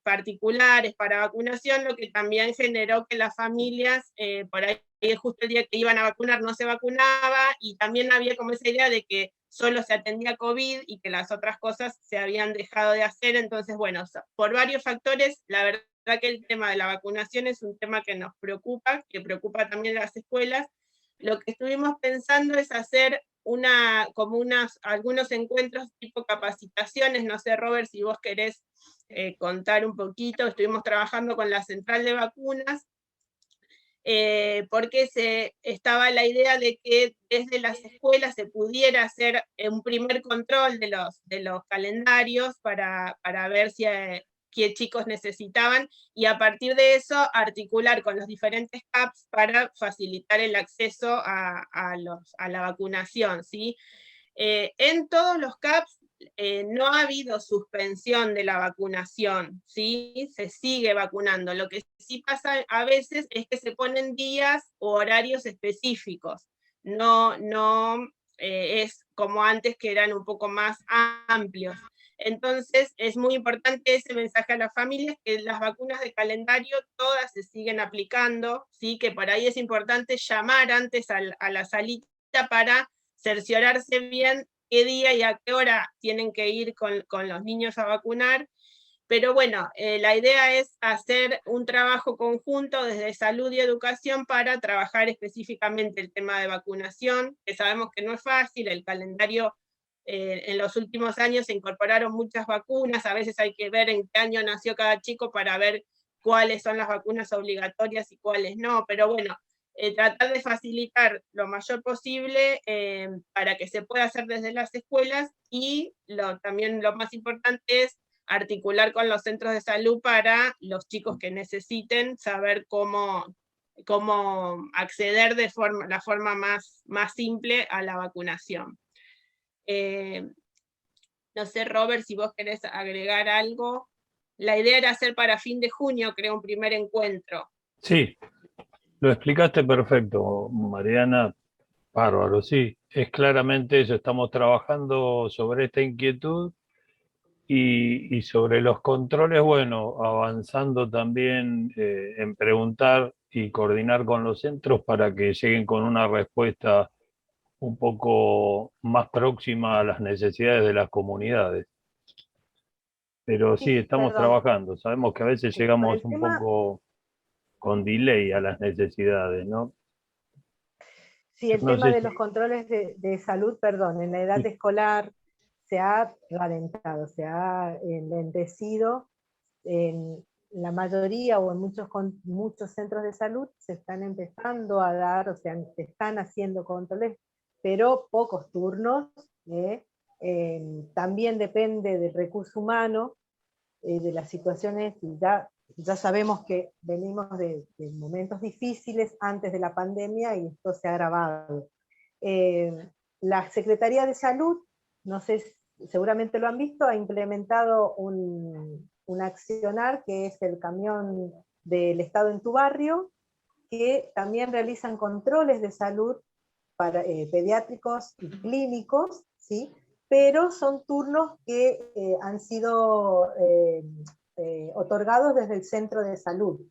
C: particulares para vacunación, lo que también generó que las familias, por ahí justo el día que iban a vacunar no se vacunaba, y también había como esa idea de que solo se atendía COVID y que las otras cosas se habían dejado de hacer. Entonces, bueno, por varios factores, la verdad que el tema de la vacunación es un tema que nos preocupa, que preocupa también a las escuelas. Lo que estuvimos pensando es hacer algunos encuentros tipo capacitaciones. No sé, Robert, si vos querés contar un poquito. Estuvimos trabajando con la central de vacunas, porque estaba la idea de que desde las escuelas se pudiera hacer un primer control de los calendarios para ver qué chicos necesitaban, y a partir de eso articular con los diferentes CAPs para facilitar el acceso a la vacunación, ¿sí? En todos los CAPs no ha habido suspensión de la vacunación, ¿sí? Se sigue vacunando. Lo que sí pasa a veces es que se ponen días o horarios específicos. No es como antes, que eran un poco más amplios. Entonces es muy importante ese mensaje a las familias, que las vacunas de calendario todas se siguen aplicando, ¿sí? Que por ahí es importante llamar antes a la salita para cerciorarse bien qué día y a qué hora tienen que ir con los niños a vacunar. Pero bueno, la idea es hacer un trabajo conjunto desde salud y educación para trabajar específicamente el tema de vacunación, que sabemos que no es fácil. El calendario, en los últimos años se incorporaron muchas vacunas, a veces hay que ver en qué año nació cada chico para ver cuáles son las vacunas obligatorias y cuáles no, pero bueno, tratar de facilitar lo mayor posible para que se pueda hacer desde las escuelas, y también lo más importante es articular con los centros de salud para los chicos que necesiten saber cómo acceder de la forma más simple a la vacunación. No sé, Robert, si vos querés agregar algo. La idea era hacer para fin de junio, creo, un primer encuentro.
B: Sí, lo explicaste perfecto, Mariana. Bárbaro, sí, es claramente eso. Estamos trabajando sobre esta inquietud y sobre los controles, bueno, avanzando también en preguntar y coordinar con los centros para que lleguen con una respuesta un poco más próxima a las necesidades de las comunidades. Pero sí, estamos
E: Perdón.
B: trabajando. Sabemos que a veces
E: Por
B: llegamos
E: el
B: un
E: tema,
B: poco con delay a las necesidades, ¿no?
E: sí,
B: Yo
E: el
B: no
E: tema
B: sé
E: de
B: si...
E: los controles de salud, perdón, en la edad escolar se ha ralentado, se ha enlentecido la mayoría o en muchos centros de salud se están empezando a dar, o sea, se están haciendo controles, pero pocos turnos. También depende del recurso humano, de las situaciones, y ya sabemos que venimos de momentos difíciles antes de la pandemia y esto se ha agravado. La Secretaría de Salud, no sé, seguramente lo han visto, ha implementado un accionar que es el camión del Estado en tu barrio, que también realizan controles de salud para, pediátricos y clínicos, ¿sí? Pero son turnos que han sido otorgados desde el centro de salud,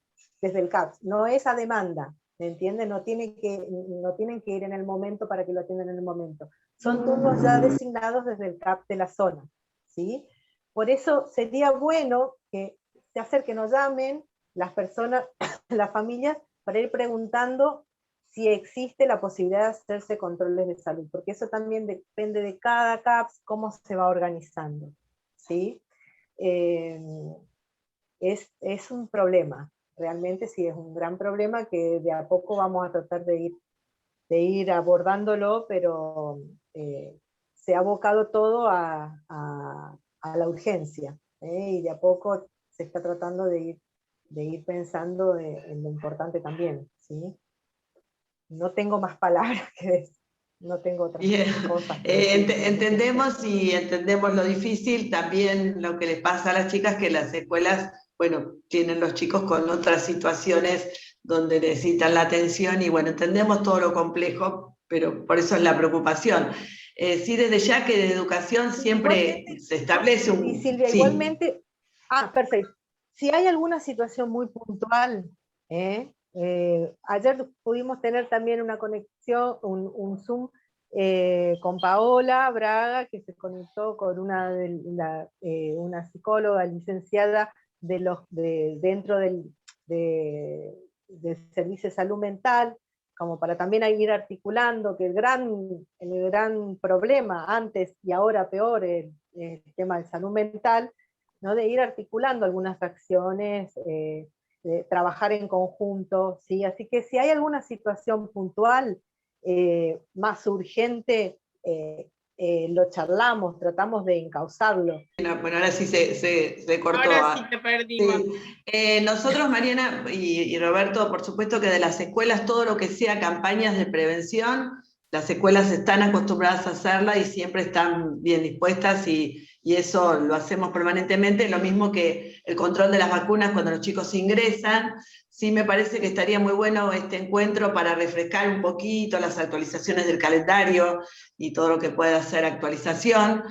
E: desde el CAPS, no es a demanda, ¿me entienden? No tienen que ir en el momento para que lo atiendan en el momento. Son turnos ya designados desde el CAPS de la zona, ¿sí? Por eso sería bueno que se acerquen o llamen las personas, las familias, para ir preguntando si existe la posibilidad de hacerse controles de salud, porque eso también depende de cada CAPS, cómo se va organizando, ¿sí? Es un problema, realmente sí, es un gran problema que de a poco vamos a tratar de ir abordándolo, pero se ha abocado todo a la urgencia, y de a poco se está tratando de ir pensando en lo importante también, ¿sí? No tengo más palabras que decir, no tengo otras cosas que decir.
A: Entendemos y entendemos lo difícil, también lo que les pasa a las chicas, que las escuelas, bueno, tienen los chicos con otras situaciones donde necesitan la atención y bueno, entendemos todo lo complejo, pero por eso es la preocupación. Sí, desde ya que de educación siempre se establece un...
E: Y Silvia,
A: sí.
E: igualmente, perfecto. Si hay alguna situación muy puntual, ayer pudimos tener también una conexión, un Zoom con Paola Braga, que se conectó con una psicóloga licenciada dentro del Servicio de Salud Mental, como para también ir articulando que el gran problema antes y ahora peor, el tema de salud mental, ¿no? De ir articulando algunas acciones, de trabajar en conjunto, ¿sí? Así que si hay alguna situación puntual más urgente, lo charlamos, tratamos de encauzarlo.
A: Bueno, ahora sí se cortó.
C: Ahora sí te perdimos.
A: Sí. Nosotros, Mariana y Roberto, por supuesto que de las escuelas, todo lo que sea campañas de prevención, las escuelas están acostumbradas a hacerla y siempre están bien dispuestas y eso lo hacemos permanentemente, lo mismo que el control de las vacunas cuando los chicos ingresan. Sí, me parece que estaría muy bueno este encuentro para refrescar un poquito las actualizaciones del calendario y todo lo que pueda ser actualización.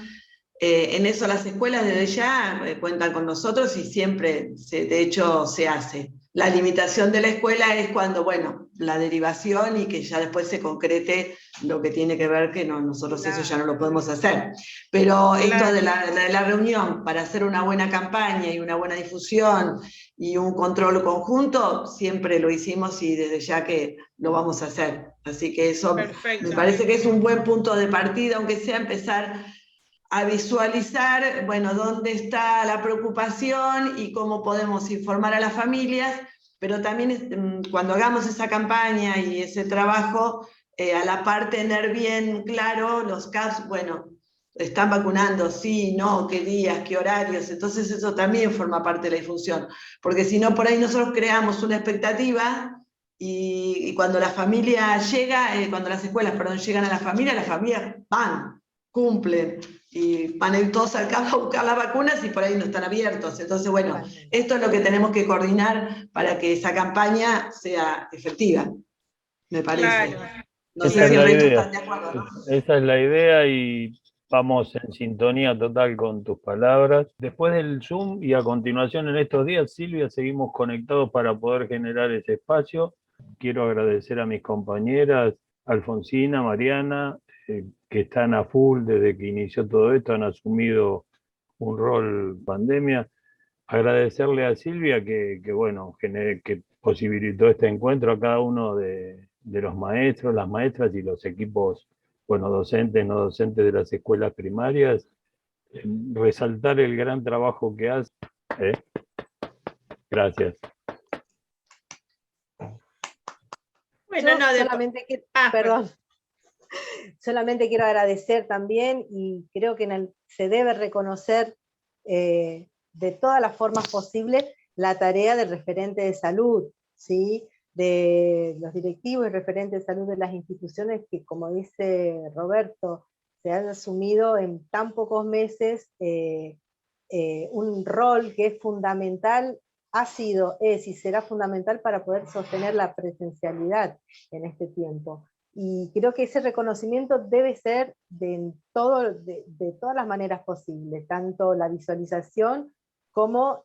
A: En eso las escuelas desde ya cuentan con nosotros y siempre, de hecho, se hace. La limitación de la escuela es cuando, bueno, la derivación y que ya después se concrete lo que tiene que ver que no, nosotros claro, eso ya no lo podemos hacer. Pero claro, esto de la reunión para hacer una buena campaña y una buena difusión y un control conjunto, siempre lo hicimos y desde ya que lo vamos a hacer. Así que eso perfecto, me parece que es un buen punto de partida, aunque sea empezar a visualizar, bueno, dónde está la preocupación y cómo podemos informar a las familias, pero también cuando hagamos esa campaña y ese trabajo, a la par tener bien claro los casos, bueno, están vacunando, sí, no, qué días, qué horarios, entonces eso también forma parte de la difusión, porque si no, por ahí nosotros creamos una expectativa y cuando la familia llega, cuando las escuelas, perdón, llegan a las familias van, cumplen, y van a ir todos al campo a buscar las vacunas y por ahí no están abiertos. Entonces, bueno, esto es lo que tenemos que coordinar para que esa campaña sea efectiva, me parece.
C: Claro.
A: No sé si el resto están de acuerdo, ¿no?
B: Esa es la idea y vamos en sintonía total con tus palabras. Después del Zoom y a continuación en estos días, Silvia, seguimos conectados para poder generar ese espacio. Quiero agradecer a mis compañeras, Alfonsina, Mariana, que están a full desde que inició todo esto, han asumido un rol pandemia. Agradecerle a Silvia que bueno, que posibilitó este encuentro a cada uno de los maestros, las maestras y los equipos, bueno, docentes, no docentes de las escuelas primarias, resaltar el gran trabajo que hace. Gracias.
C: Bueno,
E: Yo
C: no,
E: solamente quiero, perdón. Solamente quiero agradecer también, y creo que se debe reconocer de todas las formas posibles la tarea del referente de salud, ¿sí? De los directivos y referentes de salud de las instituciones que, como dice Roberto, se han asumido en tan pocos meses un rol que es fundamental, ha sido, es y será fundamental para poder sostener la presencialidad en este tiempo. Y creo que ese reconocimiento debe ser de todas las maneras posibles, tanto la visualización como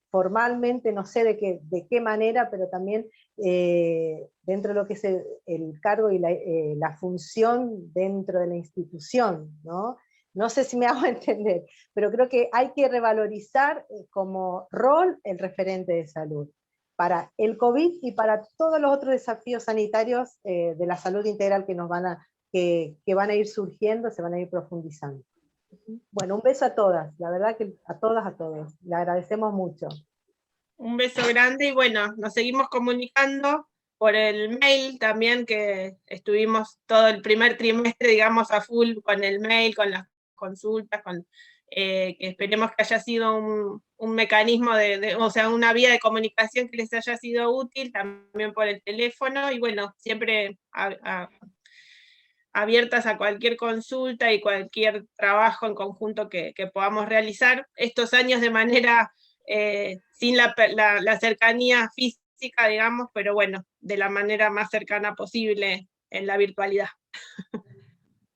E: formalmente, no sé de qué manera, pero también dentro de lo que es el cargo y la función dentro de la institución, ¿no? No sé si me hago entender, pero creo que hay que revalorizar como rol el referente de salud para el COVID y para todos los otros desafíos sanitarios de la salud integral que van a ir surgiendo, se van a ir profundizando. Bueno, un beso a todas, la verdad que a todas, a todos. Le agradecemos mucho.
C: Un beso grande y bueno, nos seguimos comunicando por el mail también, que estuvimos todo el primer trimestre, digamos, a full con el mail, con las consultas, que esperemos que haya sido un mecanismo o sea, una vía de comunicación que les haya sido útil, también por el teléfono, y bueno, siempre abiertas a cualquier consulta y cualquier trabajo en conjunto que podamos realizar estos años de manera sin la cercanía física, digamos, pero bueno, de la manera más cercana posible en la virtualidad.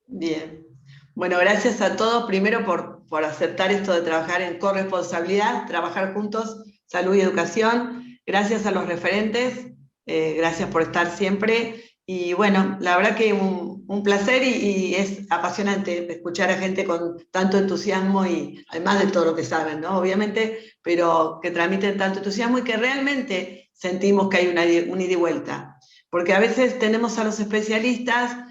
A: Bien. Bueno, gracias a todos, primero por aceptar esto de trabajar en corresponsabilidad, trabajar juntos, salud y educación. Gracias a los referentes, gracias por estar siempre. Y bueno, la verdad que un placer y es apasionante escuchar a gente con tanto entusiasmo y además de todo lo que saben, ¿no? Obviamente, pero que transmiten tanto entusiasmo y que realmente sentimos que hay un ida y vuelta. Porque a veces tenemos a los especialistas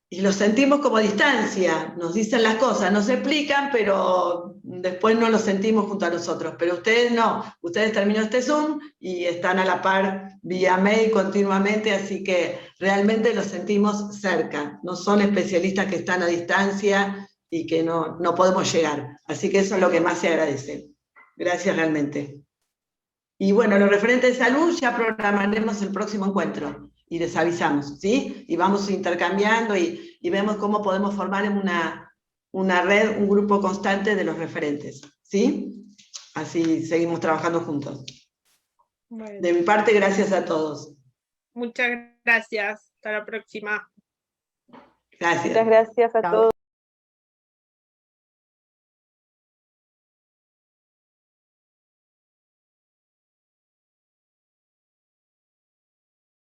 A: y lo sentimos como distancia, nos dicen las cosas, nos explican, pero después no lo sentimos junto a nosotros. Pero ustedes no, ustedes terminan este Zoom y están a la par vía mail continuamente, así que realmente los sentimos cerca. No son especialistas que están a distancia y que no podemos llegar. Así que eso es lo que más se agradece. Gracias realmente. Y bueno, los referentes de salud ya programaremos el próximo encuentro y les avisamos, ¿sí? Y vamos intercambiando y vemos cómo podemos formar una red, un grupo constante de los referentes, ¿sí? Así seguimos trabajando juntos. Bueno. De mi parte, gracias a todos.
C: Muchas gracias. Hasta la próxima.
A: Gracias.
G: Muchas gracias a todos.